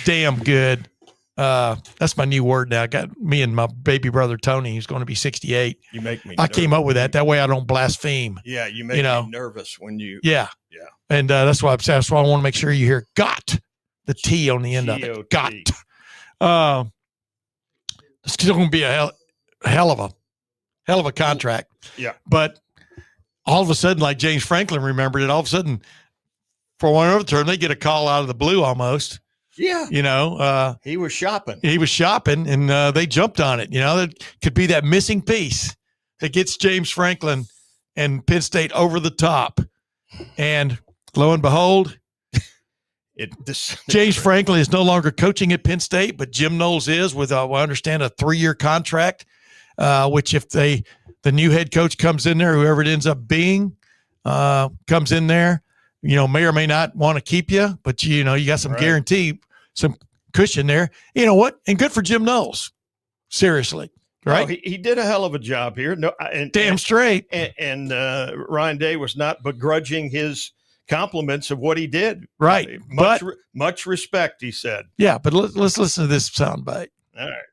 damn good. That's my new word now. I got me and my baby brother Tony, who's going to be 68. You make me. I came up with that. That way I don't blaspheme. Yeah, you make me nervous when you. Yeah, yeah. And that's why I want to make sure you hear got the T on the end of it. Got. It's still going to be a hell of a contract. Yeah, but all of a sudden, like James Franklin remembered it, all of a sudden, for one other term, they get a call out of the blue almost. Yeah. He was shopping. And they jumped on it. That could be that missing piece that gets James Franklin and Penn State over the top. And lo and behold, James Franklin is no longer coaching at Penn State, but Jim Knowles is with, I understand, a 3-year contract, which if the new head coach comes in there, whoever it ends up being, comes in there, may or may not want to keep you, but you got some guarantee, some cushion there. You know what? And good for Jim Knowles. Seriously. Right. No, he did a hell of a job here. No, damn straight. And Ryan Day was not begrudging his compliments of what he did. Right. Much respect, he said. Yeah. But let's listen to this soundbite. All right.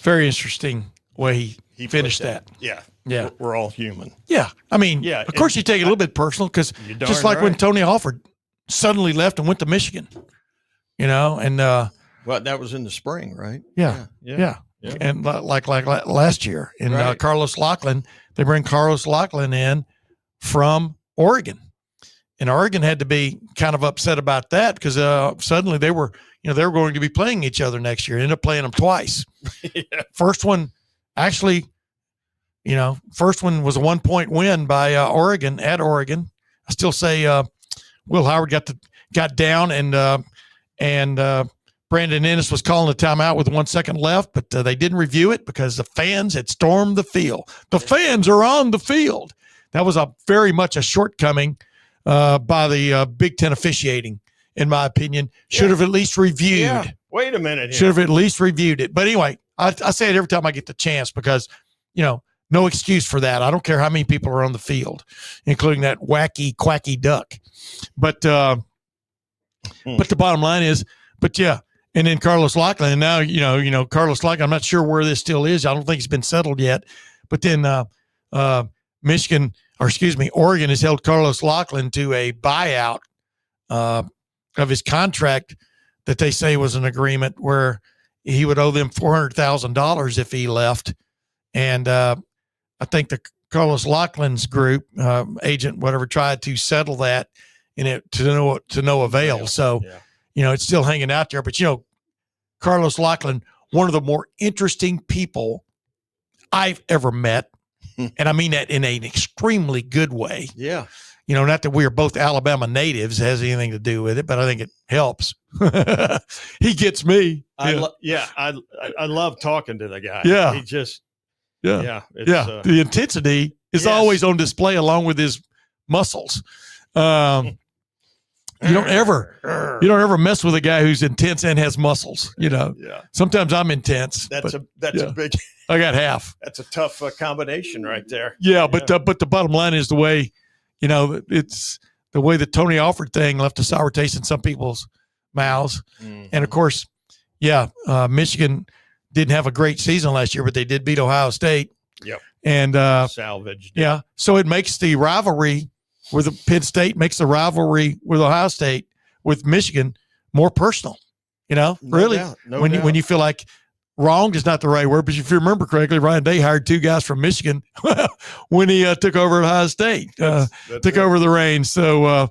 Very interesting way he finished that. Yeah. Yeah. We're all human. Yeah. I mean, of course you take it a little bit personal because just like when Tony Alford suddenly left and went to Michigan, and well, that was in the spring, right? Yeah. And like last year in Carlos Loughlin, they bring Carlos Loughlin in from Oregon. And Oregon had to be kind of upset about that because suddenly they were going to be playing each other next year. Ended up playing them twice. First one was a 1-point win by Oregon at Oregon. I still say Will Howard got down and Brandon Ennis was calling a timeout with 1 second left, but they didn't review it because the fans had stormed the field. The fans are on the field. That was very much a shortcoming by the Big Ten officiating, in my opinion. Should have at least reviewed. Wait a minute. Should have at least reviewed it. But anyway, I say it every time I get the chance because, no excuse for that. I don't care how many people are on the field, including that wacky, quacky duck. But the bottom line is, and then Carlos Loughlin. And now, Carlos Loughlin, I'm not sure where this still is. I don't think it's been settled yet. But then Oregon has held Carlos Loughlin to a buyout of his contract that they say was an agreement where he would owe them $400,000 if he left. And I think the Carlos Loughlin's group, agent, whatever, tried to settle that in it to no avail. So, it's still hanging out there. But, Carlos Loughlin, one of the more interesting people I've ever met. And I mean that in an extremely good way. Yeah. Not that we are both Alabama natives has anything to do with it, but I think it helps. He gets me. I love talking to the guy. Yeah. He just, the intensity is always on display along with his muscles. You don't ever mess with a guy who's intense and has muscles. Sometimes I'm intense. That's a big. I got half. That's a tough combination right there. Yeah, but the bottom line is the way, it's the way the Tony Alford thing left a sour taste in some people's mouths, and of course, Michigan didn't have a great season last year, but they did beat Ohio State. Yep. And salvaged. Yeah. So it makes the rivalry with Penn State makes the rivalry with Ohio State with Michigan more personal. No really, doubt. When you feel like wronged is not the right word, but if you remember correctly, Ryan Day hired two guys from Michigan when he took over Ohio State, took over the reins. So,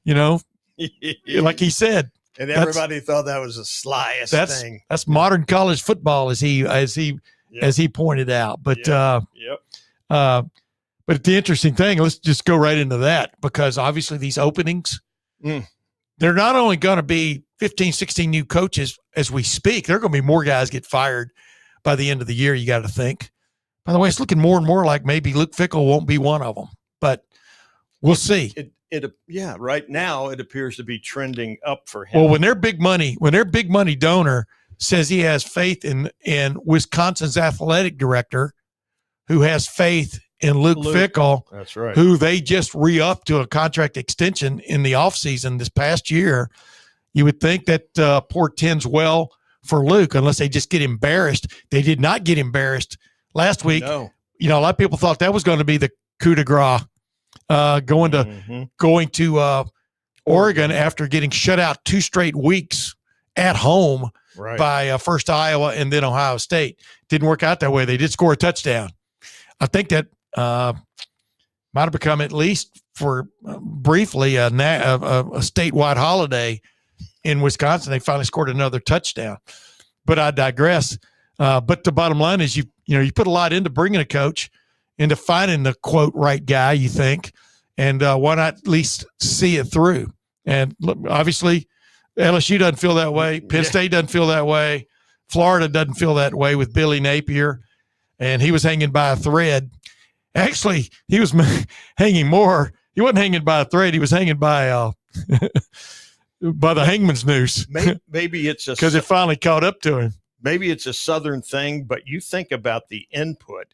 like he said, and everybody thought that was the slyest thing. That's modern college football, as he pointed out. But but the interesting thing, let's just go right into that, because obviously these openings, they're not only going to be 15, 16 new coaches as we speak. There are going to be more guys get fired by the end of the year, you got to think. By the way, it's looking more and more like maybe Luke Fickell won't be one of them, but we'll see. Right now it appears to be trending up for him. Well, when their big money donor says he has faith in Wisconsin's athletic director, who has faith in Luke Fickell, that's right, who they just re-upped to a contract extension in the offseason this past year, you would think that portends well for Luke, unless they just get embarrassed. They did not get embarrassed last week. No. A lot of people thought that was going to be the coup de grace, going to Oregon after getting shut out 2 straight weeks at home by first Iowa and then Ohio State. Didn't work out that way. They did score a touchdown. I think that might have become, at least for briefly, a statewide holiday in Wisconsin. They finally scored another touchdown. But I digress. But the bottom line is you put a lot into bringing a coach, into finding the quote right guy, you think, and why not at least see it through? And look, obviously LSU doesn't feel that way. Penn State doesn't feel that way. Florida doesn't feel that way with Billy Napier, and he was hanging by a thread. Actually, he was hanging more. He wasn't hanging by a thread. He was hanging by by the hangman's noose. Maybe it's because it finally caught up to him. Maybe it's a Southern thing, but you think about the input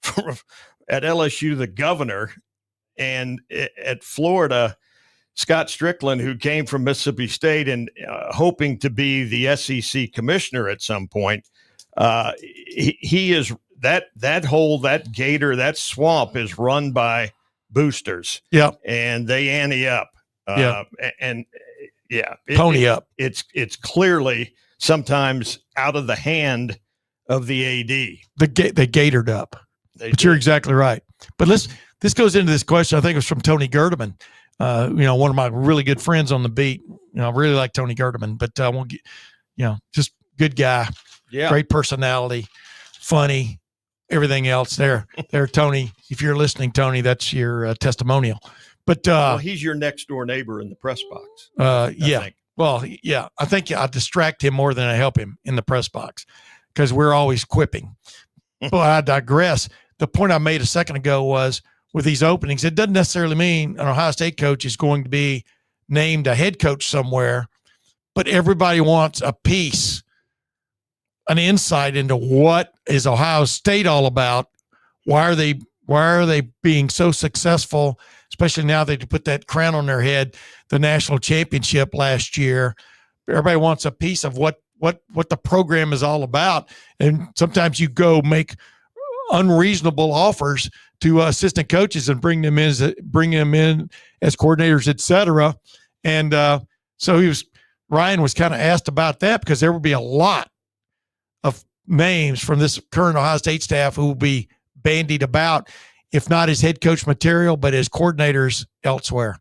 from, at LSU, the governor, and at Florida, Scott Strickland, who came from Mississippi State and hoping to be the SEC commissioner at some point. He is that gator, that swamp is run by boosters. Yeah. And they ante up. Pony up. It's clearly sometimes out of the hand of the AD. They gatored up. You're exactly right. But this goes into this question. I think it was from Tony Gerdeman. One of my really good friends on the beat. I really like Tony Gerdeman, but I won't get, just good guy. Yeah. Great personality, funny, everything else there. Tony, if you're listening, Tony, that's your testimonial. But he's your next door neighbor in the press box. I think. Well, yeah, I think I distract him more than I help him in the press box because we're always quipping. But I digress. The point I made a second ago was, with these openings, it doesn't necessarily mean an Ohio State coach is going to be named a head coach somewhere but everybody wants a piece, an insight into what is Ohio State all about. Why are they being so successful, especially now that they put that crown on their head, the national championship last year? Everybody wants a piece of what the program is all about. And sometimes you go make unreasonable offers to assistant coaches and bring them in as coordinators, et cetera. And so Ryan was kind of asked about that, because there will be a lot of names from this current Ohio State staff who will be bandied about, if not as head coach material, but as coordinators elsewhere.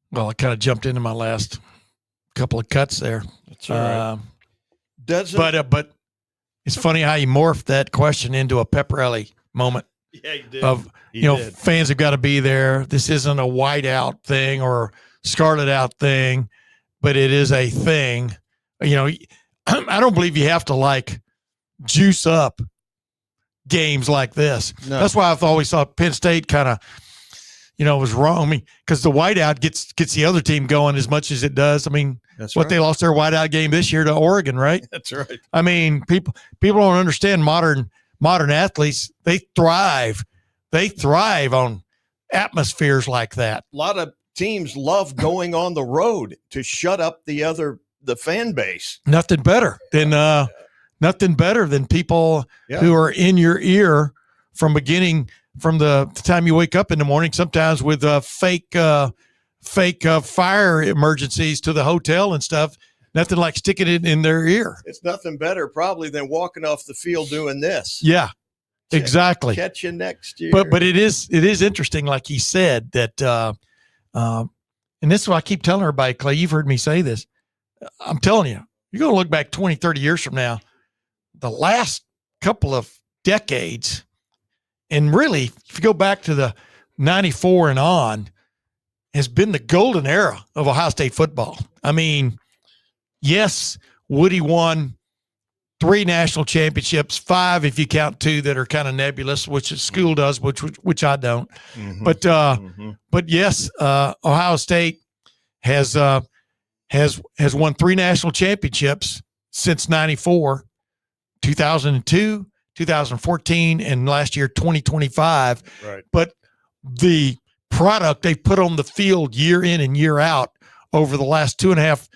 Well, I kind of jumped into my last couple of cuts there. That's all right. But it's funny how you morphed that question into a Pepperelli moment. Yeah, you did. Fans have got to be there. This isn't a whiteout thing or scarlet out thing, but it is a thing. I don't believe you have to juice up games like this. No. That's why I've always thought Penn State kind of, was wrong. I mean, because the whiteout gets the other team going as much as it does. I mean, that's what right. They lost their whiteout game this year to Oregon, right? That's right. I mean, people don't understand modern athletes. They thrive on atmospheres like that. A lot of teams love going on the road to shut up the fan base. Nothing better than people who are in your ear from the time you wake up in the morning, sometimes with fake fire emergencies to the hotel and stuff. Nothing like sticking it in their ear. It's nothing better probably than walking off the field doing this. Yeah, exactly. Catch you next year. But it is interesting, like he said, that and this is what I keep telling everybody, Clay, you've heard me say this. I'm telling you, you're going to look back 20, 30 years from now, the last couple of decades, and really, if you go back to the 94 and on, has been the golden era of Ohio State football. I mean, yes, Woody won 3 national championships, 5 if you count 2 that are kind of nebulous, which the school does, which I don't. Mm-hmm. But yes, Ohio State has won 3 national championships since 94, 2002, 2014, and last year 2025. Right. But the product they put on the field year in and year out over the last 2.5,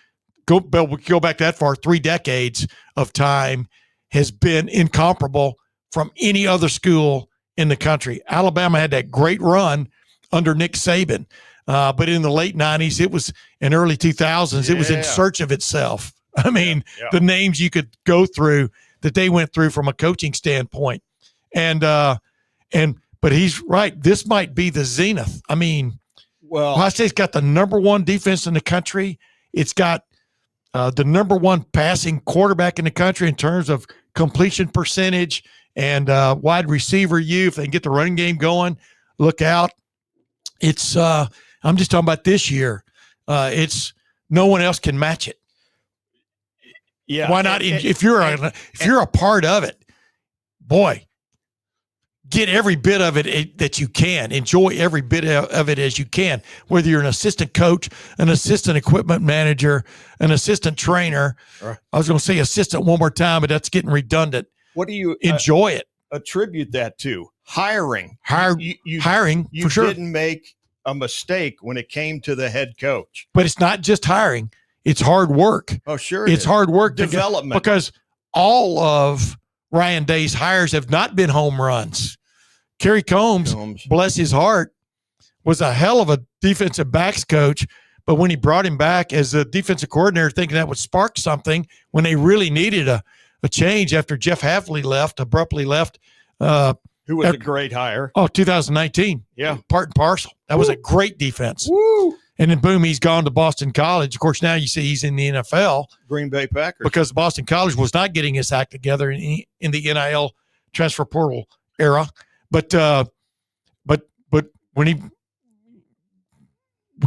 go back that far, 3 decades of time, has been incomparable from any other school in the country. Alabama had that great run under Nick Saban, but in the late 90s, and early 2000s, it was in search of itself. I mean, the names you could go through that they went through from a coaching standpoint, and but he's right. This might be the zenith. I mean, Well, Ohio State's got the number one defense in the country. It's got the number one passing quarterback in the country in terms of completion percentage and wide receiver you. If they can get the running game going, look out. It's I'm just talking about this year. It's no one else can match it. yeah. Why not? If you're a part of it, boy, get every bit of it that you can. Enjoy every bit of it as you can. Whether you're an assistant coach, an assistant equipment manager, an assistant trainer. I was going to say assistant one more time, but that's getting redundant. What do you enjoy it? Attribute that to hiring. Hiring you for sure. Didn't make a mistake when it came to the head coach. But it's not just hiring; it's hard work. Oh, sure, it's hard work. Development, because all of Ryan Day's hires have not been home runs. Kerry Combs, bless his heart, was a hell of a defensive backs coach. But when he brought him back as a defensive coordinator, thinking that would spark something when they really needed a change after Jeff Havley abruptly left. Who was a great hire. 2019. Yeah. Part and parcel. That was a great defense. Woo. And then, boom, he's gone to Boston College. Of course, now you see he's in the NFL. Green Bay Packers. Because Boston College was not getting his act together in the NIL transfer portal era. But when he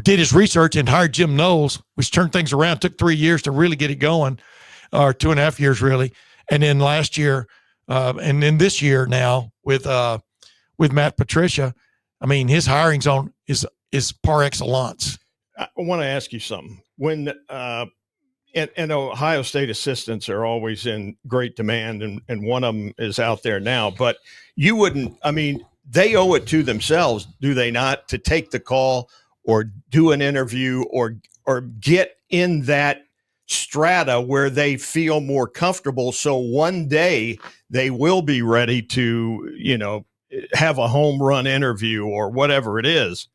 did his research and hired Jim Knowles, which turned things around, took 3 years to really get it going, or 2.5 years really. And then last year, and then this year now with Matt Patricia, I mean, his hiring zone is par excellence. I want to ask you something. When and Ohio State assistants are always in great demand, and one of them is out there now. But you wouldn't. I mean, they owe it to themselves, do they not, to take the call or do an interview or get in that strata where they feel more comfortable, so one day they will be ready to, have a home run interview or whatever it is.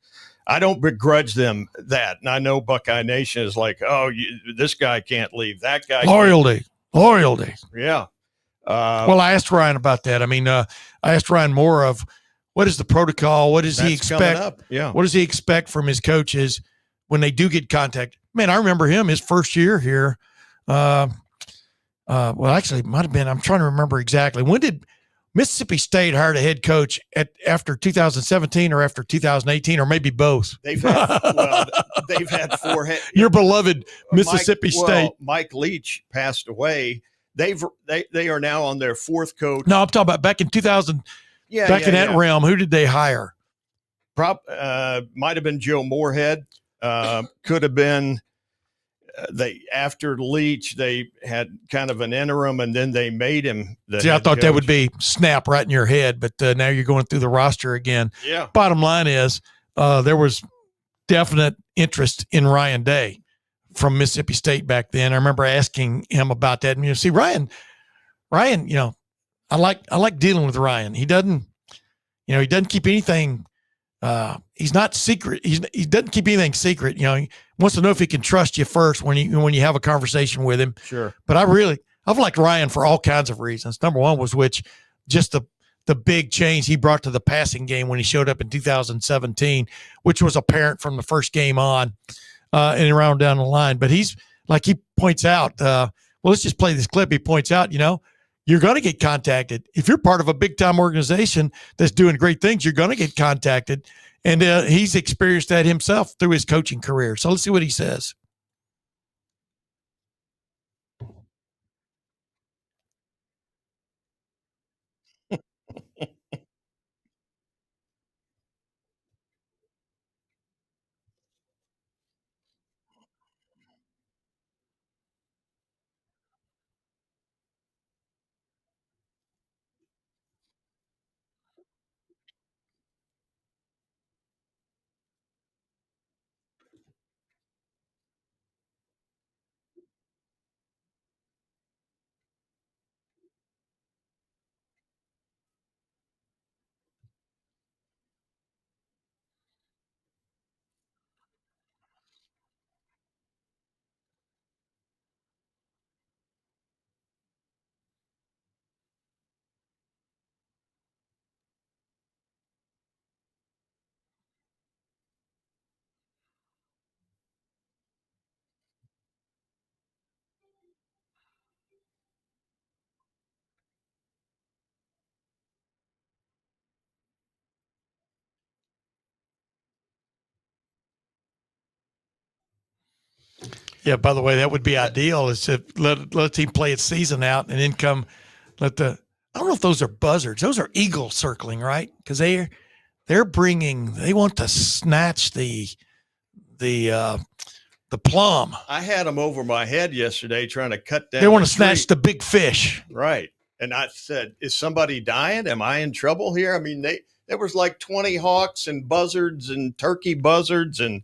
I don't begrudge them that. And I know Buckeye Nation is like, this guy can't leave. That guy. Loyalty. Yeah. Well, I asked Ryan about that. I mean, I asked Ryan more of what is the protocol? What does he expect? Yeah. What does he expect from his coaches when they do get contact? Man, I remember him his first year here. Well, actually, it might have been. I'm trying to remember exactly. When did Mississippi State hire a head coach after 2017 or after 2018 or maybe both? They've had four head. Your beloved Mississippi State. Mike Leach passed away. They are now on their fourth coach. No, I'm talking about back in 2000. In that realm, who did they hire? Might have been Joe Moorhead. Could have been after Leach, they had kind of an interim, and then they made him the See, I thought coach. that would be snap right in your head, but now you're going through the roster again. Yeah. Bottom line is there was definite interest in Ryan Day from Mississippi State back then. I remember asking him about that. And see, Ryan, I like dealing with Ryan. He doesn't keep anything. He's not secret. He doesn't keep anything secret. He wants to know if he can trust you first when you have a conversation with him. Sure. But I've liked Ryan for all kinds of reasons. Number one was just the big change he brought to the passing game when he showed up in 2017, which was apparent from the first game on and around down the line. But he's like he points out. Well, let's just play this clip. He points out, you're going to get contacted. If you're part of a big-time organization that's doing great things, you're going to get contacted. And he's experienced that himself through his coaching career. So let's see what he says. Yeah, by the way, that would be ideal is to let a team play its season out and then come I don't know if those are buzzards. Those are eagles circling, right? Because they want to snatch the plum. I had them over my head yesterday trying to cut down. They want to snatch the big fish. Right. And I said, is somebody dying? Am I in trouble here? I mean, there was like 20 hawks and buzzards and turkey buzzards, and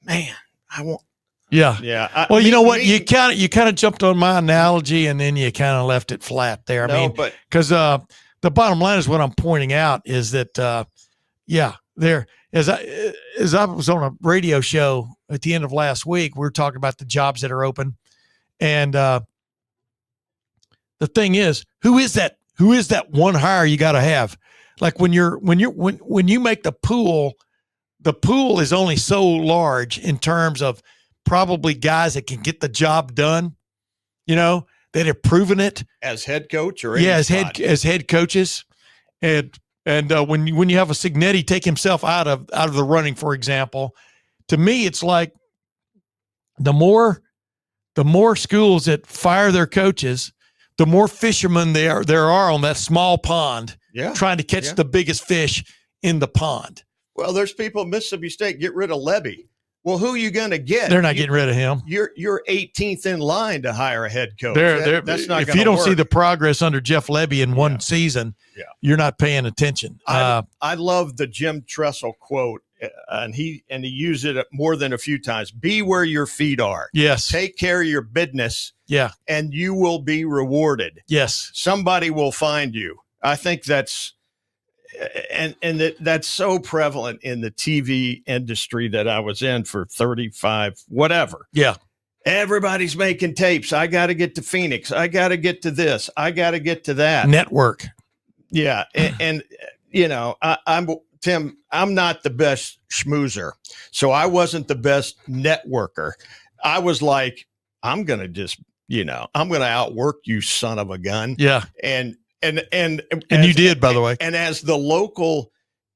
man, I want. Yeah. Yeah. Well, you know what? You kind of jumped on my analogy and then you kind of left it flat there. I mean, because the bottom line is what I'm pointing out is that, there, as I was on a radio show at the end of last week, we were talking about the jobs that are open. And the thing is, who is that one hire you got to have? Like when you make the pool is only so large in terms of probably guys that can get the job done, that have proven it as head coach or as head coaches. And when you have a Signetti take himself out of the running, for example, to me, it's like the more schools that fire their coaches, the more fishermen there are on that small pond trying to catch the biggest fish in the pond. Well, there's people at Mississippi State, get rid of Levy. Well, who are you going to get? They're not getting rid of him. You're 18th in line to hire a head coach. That's not. If you don't see the progress under Jeff Levy in one season, you're not paying attention. I love the Jim Tressel quote, and he used it more than a few times. Be where your feet are. Yes. Take care of your business. Yeah. And you will be rewarded. Yes. Somebody will find you. I think that's. And that's so prevalent in the TV industry that I was in for 35, whatever. Yeah. Everybody's making tapes. I got to get to Phoenix. I got to get to this. I got to get to that. Network. Yeah. And Tim, I'm not the best schmoozer. So I wasn't the best networker. I was like, I'm going to just, I'm going to outwork you, son of a gun. Yeah. And you did, by the way. And as the local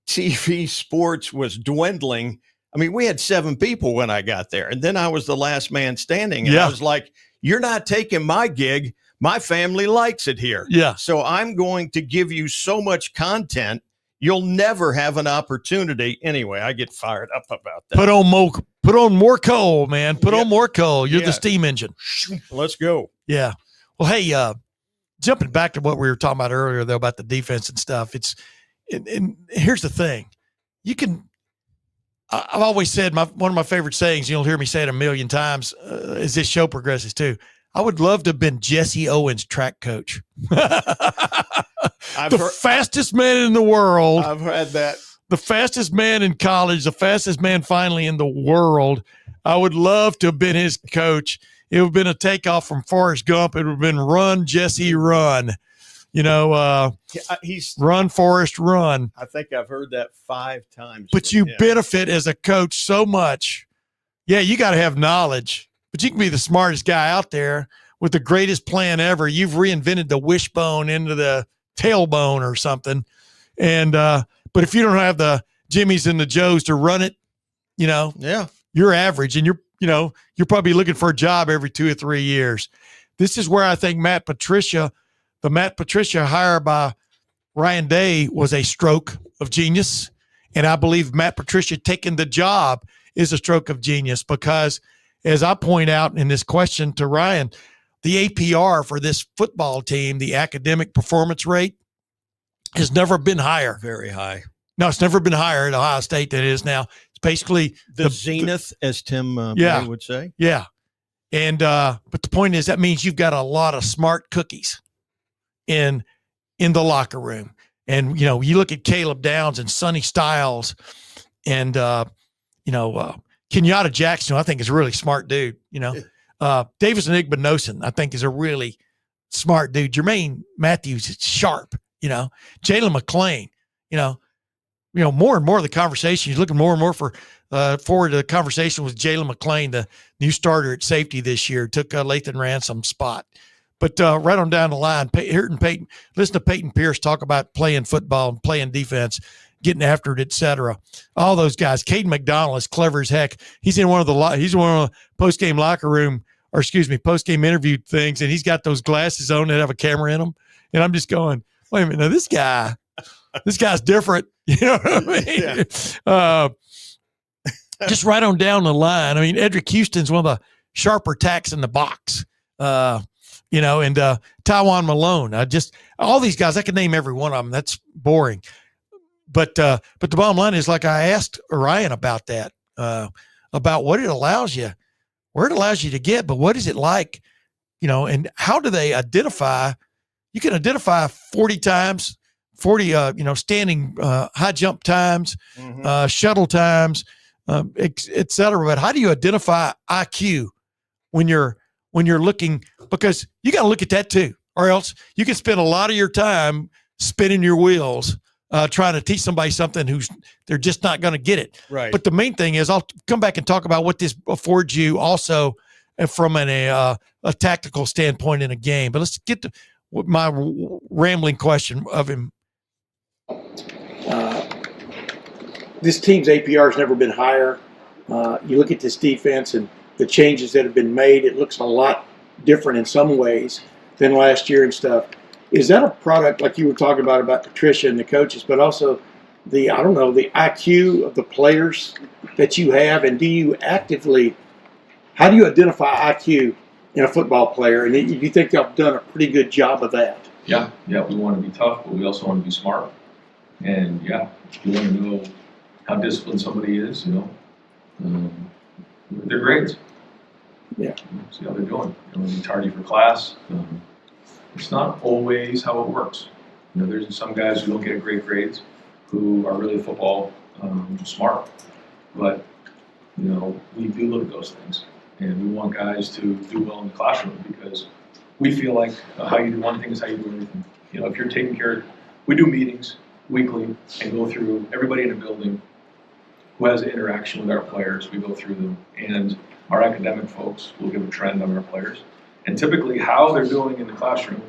TV sports was dwindling, I mean, we had 7 people when I got there, and then I was the last man standing. And I was like, you're not taking my gig. My family likes it here. Yeah. So I'm going to give you so much content, you'll never have an opportunity. Anyway, I get fired up about that. Put on more coal, man. Put on more coal. You're the steam engine. Let's go. Yeah. Well, hey, jumping back to what we were talking about earlier, though, about the defense and stuff, and here's the thing. I've always said one of my favorite sayings, you'll hear me say it a million times as this show progresses too. I would love to have been Jesse Owens' track coach. Fastest man in the world. I've heard that. The fastest man in college, the fastest man finally in the world. I would love to have been his coach. It would have been a takeoff from Forrest Gump. It would have been run, Jesse, run. He's run, Forrest, run. I think I've heard that 5 times. But you benefit as a coach so much. Yeah, you got to have knowledge, but you can be the smartest guy out there with the greatest plan ever. You've reinvented the wishbone into the tailbone or something. And but if you don't have the Jimmies and the Joes to run it, you're average, and you're probably looking for a job every 2 or 3 years. This is where I think the Matt Patricia hire by Ryan Day was a stroke of genius. And I believe Matt Patricia taking the job is a stroke of genius because, as I point out in this question to Ryan, the APR for this football team, the academic performance rate, has never been higher. Very high. No, it's never been higher at Ohio State than it is now. It's basically the zenith, as Tim May would say. Yeah. And but the point is that means you've got a lot of smart cookies in the locker room. And, you look at Caleb Downs and Sonny Styles and, Kenyatta Jackson, I think is a really smart dude. Davis Igbinosun, I think is a really smart dude. Jermaine Matthews is sharp, Jalen McClain, more and more of the conversation, he's looking more and more forward to the conversation with Jalen McClain, the new starter at safety this year, took Lathan Ransom's spot. But right on down the line, listen to Peyton Pierce talk about playing football and playing defense. getting after it, et cetera. All those guys. Caden McDonald is clever as heck. He's in one of the post-game post-game interview things, and he's got those glasses on that have a camera in them. And I'm just going, wait a minute, now this guy's different. You know what I mean? Just right on down the line. I mean, Edric Houston's one of the sharper tacks in the box. And Tywan Malone. All these guys, I can name every one of them. That's boring. But the bottom line is, like I asked Orion about that, about what it allows you, where it allows you to get, but what is it like, and how do they identify? You can identify 40 times, standing high jump times, shuttle times, et cetera. But how do you identify IQ when you're looking? Because you got to look at that too, or else you can spend a lot of your time spinning your wheels trying to teach somebody something they're just not going to get it. Right. But the main thing is, I'll come back and talk about what this affords you also from a tactical standpoint in a game. But let's get to my rambling question of him. This team's APR has never been higher. You look at this defense and the changes that have been made, it looks a lot different in some ways than last year and stuff. Is that a product, like you were talking about Patricia and the coaches, but also the IQ of the players that you have? And how do you identify IQ in a football player? And you think y'all have done a pretty good job of that? Yeah, we want to be tough, but we also want to be smart. And you want to know how disciplined somebody is, their grades. Yeah. See how they're doing. Be tardy for class. It's not always how it works. There's some guys who don't get great grades who are really football smart. But, we do look at those things. And we want guys to do well in the classroom because we feel like how you do one thing is how you do everything. If you're taking care, we do meetings weekly and go through everybody in the building who has an interaction with our players. We go through them. And our academic folks will give a trend on our players. And typically how they're doing in the classroom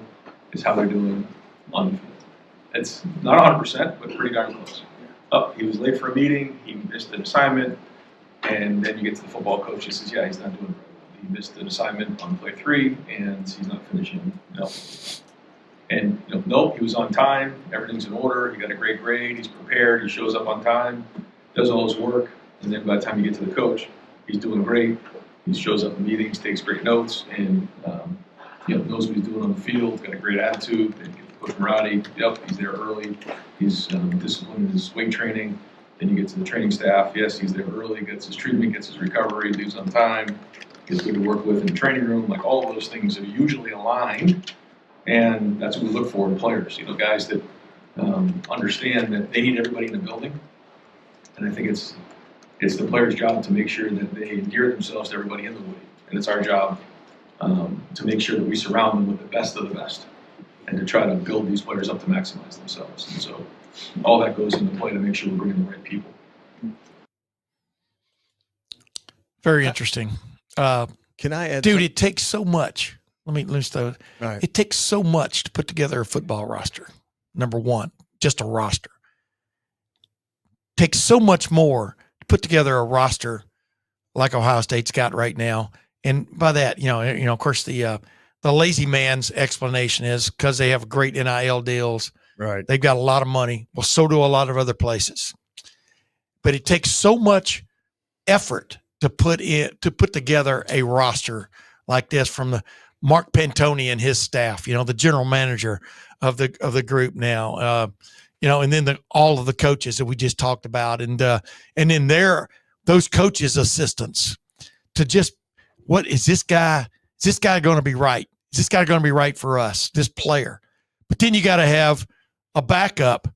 is how they're doing on the field. It's not 100%, but pretty darn close. Oh, he was late for a meeting, he missed an assignment, and then you get to the football coach who says, yeah, he's not doing very well. He missed an assignment on play 3, and he's not finishing. No. And nope, he was on time, everything's in order, he got a great grade, he's prepared, he shows up on time, does all his work, and then by the time you get to the coach, he's doing great. He shows up in meetings, takes great notes, and knows what he's doing on the field. Got a great attitude. And Coach Marati, he's there early. He's disciplined in his weight training. Then you get to the training staff. Yes, he's there early. Gets his treatment, gets his recovery, leaves on time. Gets good to work with in the training room. Like all of those things are usually aligned, and that's what we look for in players. Guys that understand that they need everybody in the building, and I think it's the player's job to make sure that they endear themselves to everybody in the woody. And it's our job to make sure that we surround them with the best of the best and to try to build these players up to maximize themselves. And so all that goes into play to make sure we're bringing the right people. Very interesting. Can I add? Dude, it takes so much. Let me throw Right. It takes so much to put together a football roster. Number one, just a roster. Takes so much more put together a roster like Ohio State's got right now. And by that, of course, the lazy man's explanation is because they have great NIL deals. Right. They've got a lot of money. Well, so do a lot of other places. But it takes so much effort to put together a roster like this from the Mark Pantoni and his staff, the general manager of the group now, and then all of the coaches that we just talked about, and then those coaches' assistants to just, what is this guy? Is this guy going to be right? Is this guy going to be right for us? This player, but then you got to have a backup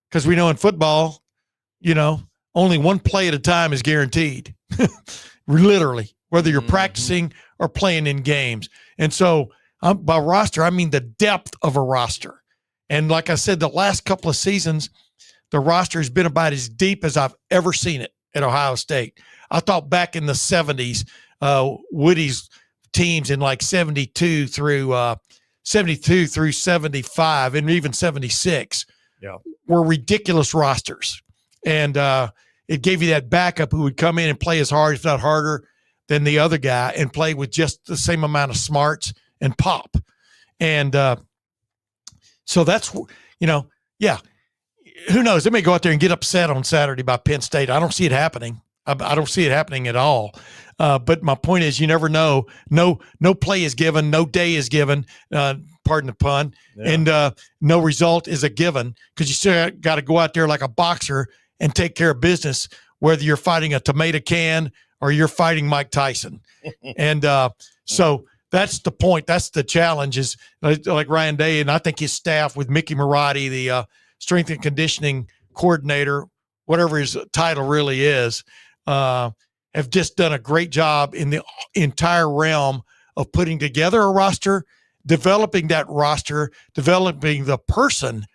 because we know in football, only one play at a time is guaranteed, literally, whether you're practicing or playing in games. And so by roster, I mean the depth of a roster. And like I said, the last couple of seasons, the roster has been about as deep as I've ever seen it at Ohio State. I thought back in the 70s, Woody's teams in like 72 through 75 and even 76 were ridiculous rosters. And it gave you that backup who would come in and play as hard, if not harder, than the other guy and play with just the same amount of smarts and pop. And so that's, yeah. Who knows? They may go out there and get upset on Saturday by Penn State. I don't see it happening. I don't see it happening at all. But my point is, you never know. No play is given. No day is given. Pardon the pun. Yeah. And no result is a given, because you still got to go out there like a boxer and take care of business, whether you're fighting a tomato can or you're fighting Mike Tyson. And so that's the point. That's the challenge, is like Ryan Day, and I think his staff with Mickey Marotti, the strength and conditioning coordinator, whatever his title really is, have just done a great job in the entire realm of putting together a roster, developing that roster, developing the person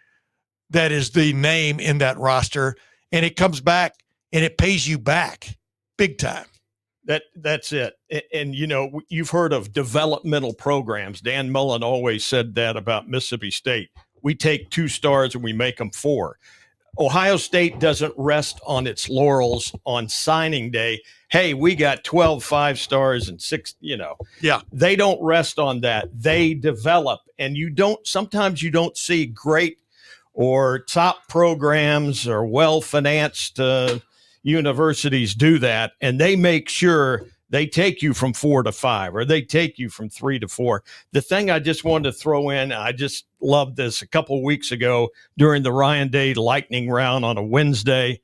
that is the name in that roster, and it comes back and it pays you back big time. That's it. And, you've heard of developmental programs. Dan Mullen always said that about Mississippi State. We take 2 stars and we make them 4. Ohio State doesn't rest on its laurels on signing day. Hey, we got 12 5-stars and 6, Yeah. They don't rest on that. They develop. And sometimes you don't see great or top programs or well-financed universities do that. And they make sure they take you from 4 to 5, or they take you from 3 to 4. The thing I just wanted to throw in, I just loved this a couple of weeks ago during the Ryan Day lightning round on a Wednesday,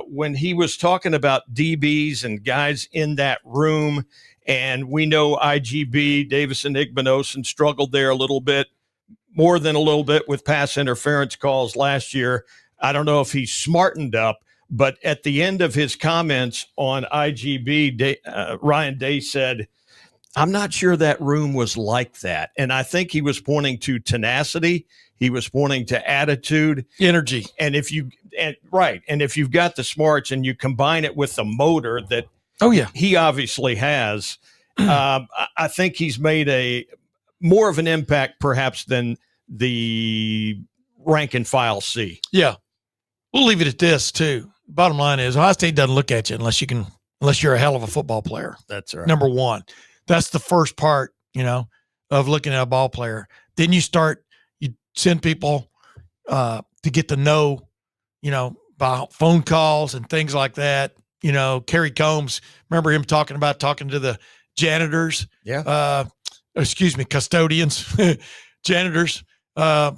when he was talking about DBs and guys in that room. And we know IGB, Davison Igbinosun, struggled there a little bit, more than a little bit, with pass interference calls last year. I don't know if he's smartened up, but at the end of his comments on IGB, Ryan Day said, I'm not sure that room was like that. And I think he was pointing to tenacity. He was pointing to attitude, energy. And if you've got the smarts and you combine it with the motor that he obviously has, I think he's made a more of an impact perhaps than the rank and file see. Yeah. We'll leave it at this too. Bottom line is, Ohio State doesn't look at you unless you're a hell of a football player. That's right. Number one. That's the first part, of looking at a ball player. Then you send people to get to know, by phone calls and things like that. Kerry Combs, remember him talking to the janitors? Yeah. Custodians, janitors,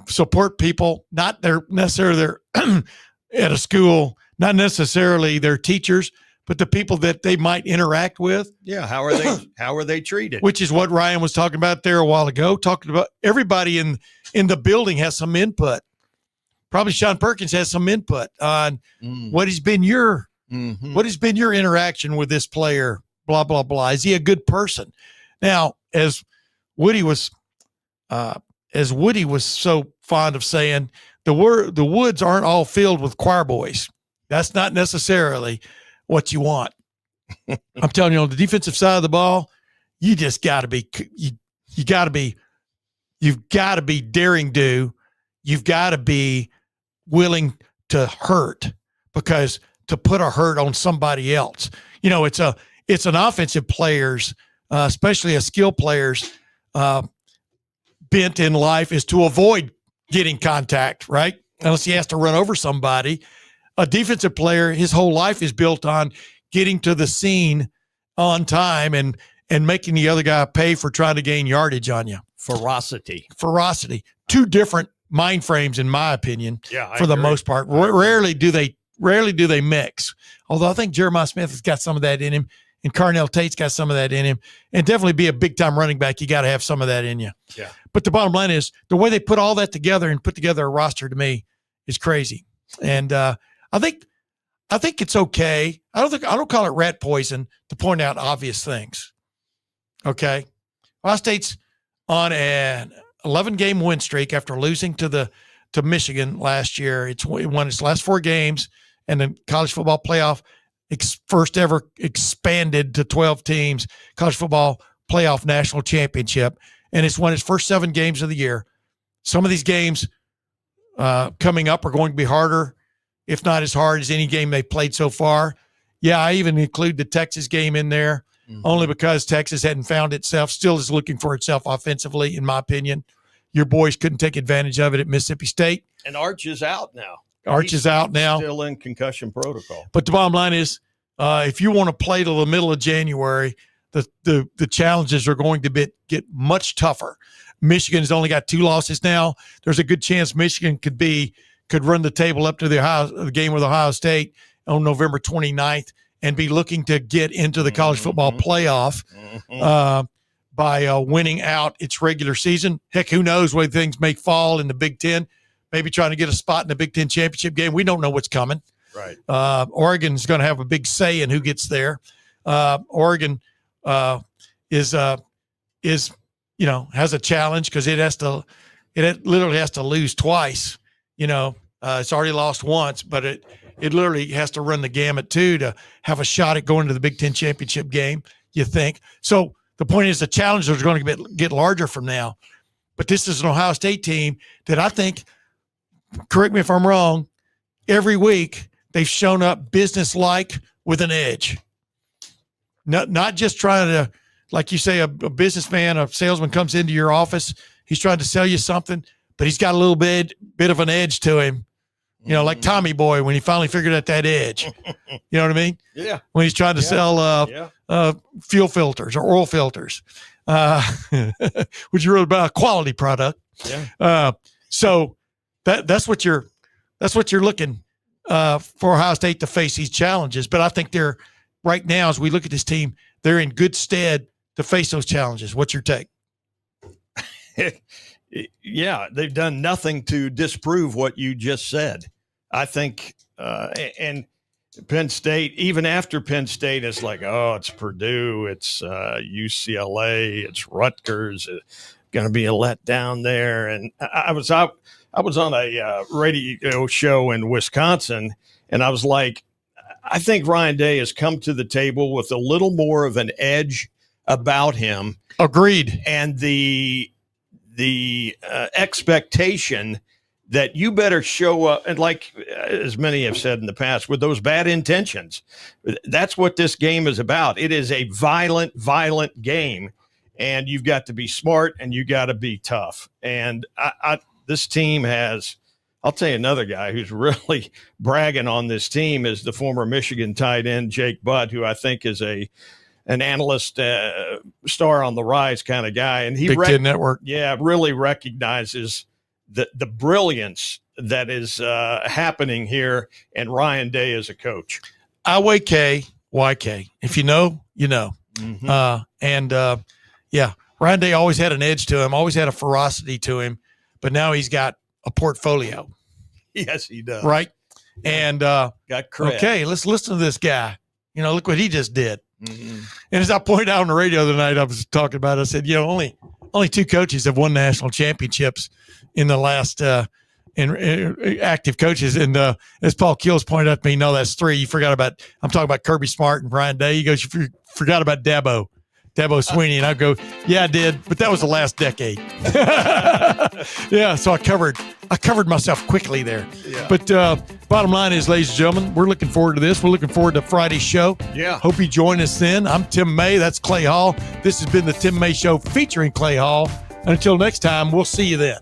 support people, not necessarily at a school, not necessarily their teachers, but the people that they might interact with. Yeah. How are they treated? Which is what Ryan was talking about there a while ago, talking about everybody in the building has some input. Probably Sean Perkins has some input on what has been your interaction with this player, blah, blah, blah. Is he a good person? Now, as Woody was so fond of saying, the woods aren't all filled with choir boys. That's not necessarily what you want. I'm telling you, on the defensive side of the ball, you just got to be, you've got to be daring do. You've got to be willing to hurt, because to put a hurt on somebody else, it's an offensive players, especially a skill players, bent in life is to avoid getting contact, right? Unless he has to run over somebody. A defensive player, his whole life is built on getting to the scene on time and making the other guy pay for trying to gain yardage on you. Ferocity. 2 different mind frames, in my opinion, for the most part. Rarely do they mix. Although I think Jeremiah Smith has got some of that in him, and Carnell Tate's got some of that in him. And definitely be a big-time running back, you got to have some of that in you. Yeah. But the bottom line is, the way they put all that together and put together a roster, to me, is crazy. And I think it's okay. I don't call it rat poison to point out obvious things. Okay. Ohio State's on an 11-game win streak after losing to Michigan last year. It won its last 4 games, and the college football playoff first ever expanded to 12 teams, college football playoff national championship. And it's won its first 7 games of the year. Some of these games coming up are going to be harder. if not as hard as any game they've played so far. Yeah, I even include the Texas game in there only because Texas hadn't found itself, still is looking for itself offensively, in my opinion. Your boys couldn't take advantage of it at Mississippi State. And Arch is out now. Arch is out now. Still in concussion protocol. But the bottom line is, if you want to play till the middle of January, the challenges are going to get much tougher. Michigan's only got 2 losses now. There's a good chance Michigan could run the table up to the game with Ohio State on November 29th and be looking to get into the college football playoff by winning out its regular season. Heck, who knows where things may fall in the Big Ten, maybe trying to get a spot in the Big Ten championship game. We don't know what's coming. Right. Oregon's going to have a big say in who gets there. Oregon is has a challenge because it literally has to lose twice. It's already lost once, but it literally has to run the gamut too to have a shot at going to the Big Ten championship game, you think. So the point is the challenges are going to get larger from now. But this is an Ohio State team that I think, correct me if I'm wrong, every week they've shown up business-like with an edge. Not just trying to, like you say, a businessman, a salesman comes into your office, he's trying to sell you something, but he's got a little bit of an edge to him. Like Tommy Boy when he finally figured out that edge. You know what I mean? Yeah. When he's trying to sell fuel filters or oil filters, which is really about a quality product. Yeah. So that's what you're looking for Ohio State to face these challenges. But I think they're right now, as we look at this team, they're in good stead to face those challenges. What's your take? Yeah, they've done nothing to disprove what you just said. I think, and Penn State, even after Penn State, it's like, oh, it's Purdue, it's UCLA, it's Rutgers, going to be a letdown there. And I was on a radio show in Wisconsin, and I was like, I think Ryan Day has come to the table with a little more of an edge about him. Agreed. And the expectation that you better show up, and like as many have said in the past, with those bad intentions. That's what this game is about. It is a violent game, and you've got to be smart and you got to be tough. And this team has, I'll tell you another guy who's really bragging on this team is the former Michigan tight end, Jake Butt, who I think is an analyst, star on the rise kind of guy. And he Big Ten Network. Yeah, really recognizes the brilliance that is happening here and Ryan Day as a coach. IYK, YK. If you know, you know. Ryan Day always had an edge to him, always had a ferocity to him, but now he's got a portfolio. Yes, he does. Right? And got cred. Okay, let's listen to this guy. Look what he just did. And as I pointed out on the radio the night I was talking about it, I said, only 2 coaches have won national championships in the last active coaches. And as Paul Keels pointed out to me, no, that's 3. I'm talking about Kirby Smart and Brian Day. He goes, you forgot about Dabo Swinney. And I go, yeah, I did, but that was the last decade. Yeah, so I covered myself quickly there. Yeah. But bottom line is, ladies and gentlemen, we're looking forward to this. We're looking forward to Friday's show. Yeah. Hope you join us then. I'm Tim May. That's Clay Hall. This has been the Tim May Show featuring Clay Hall. Until next time, we'll see you then.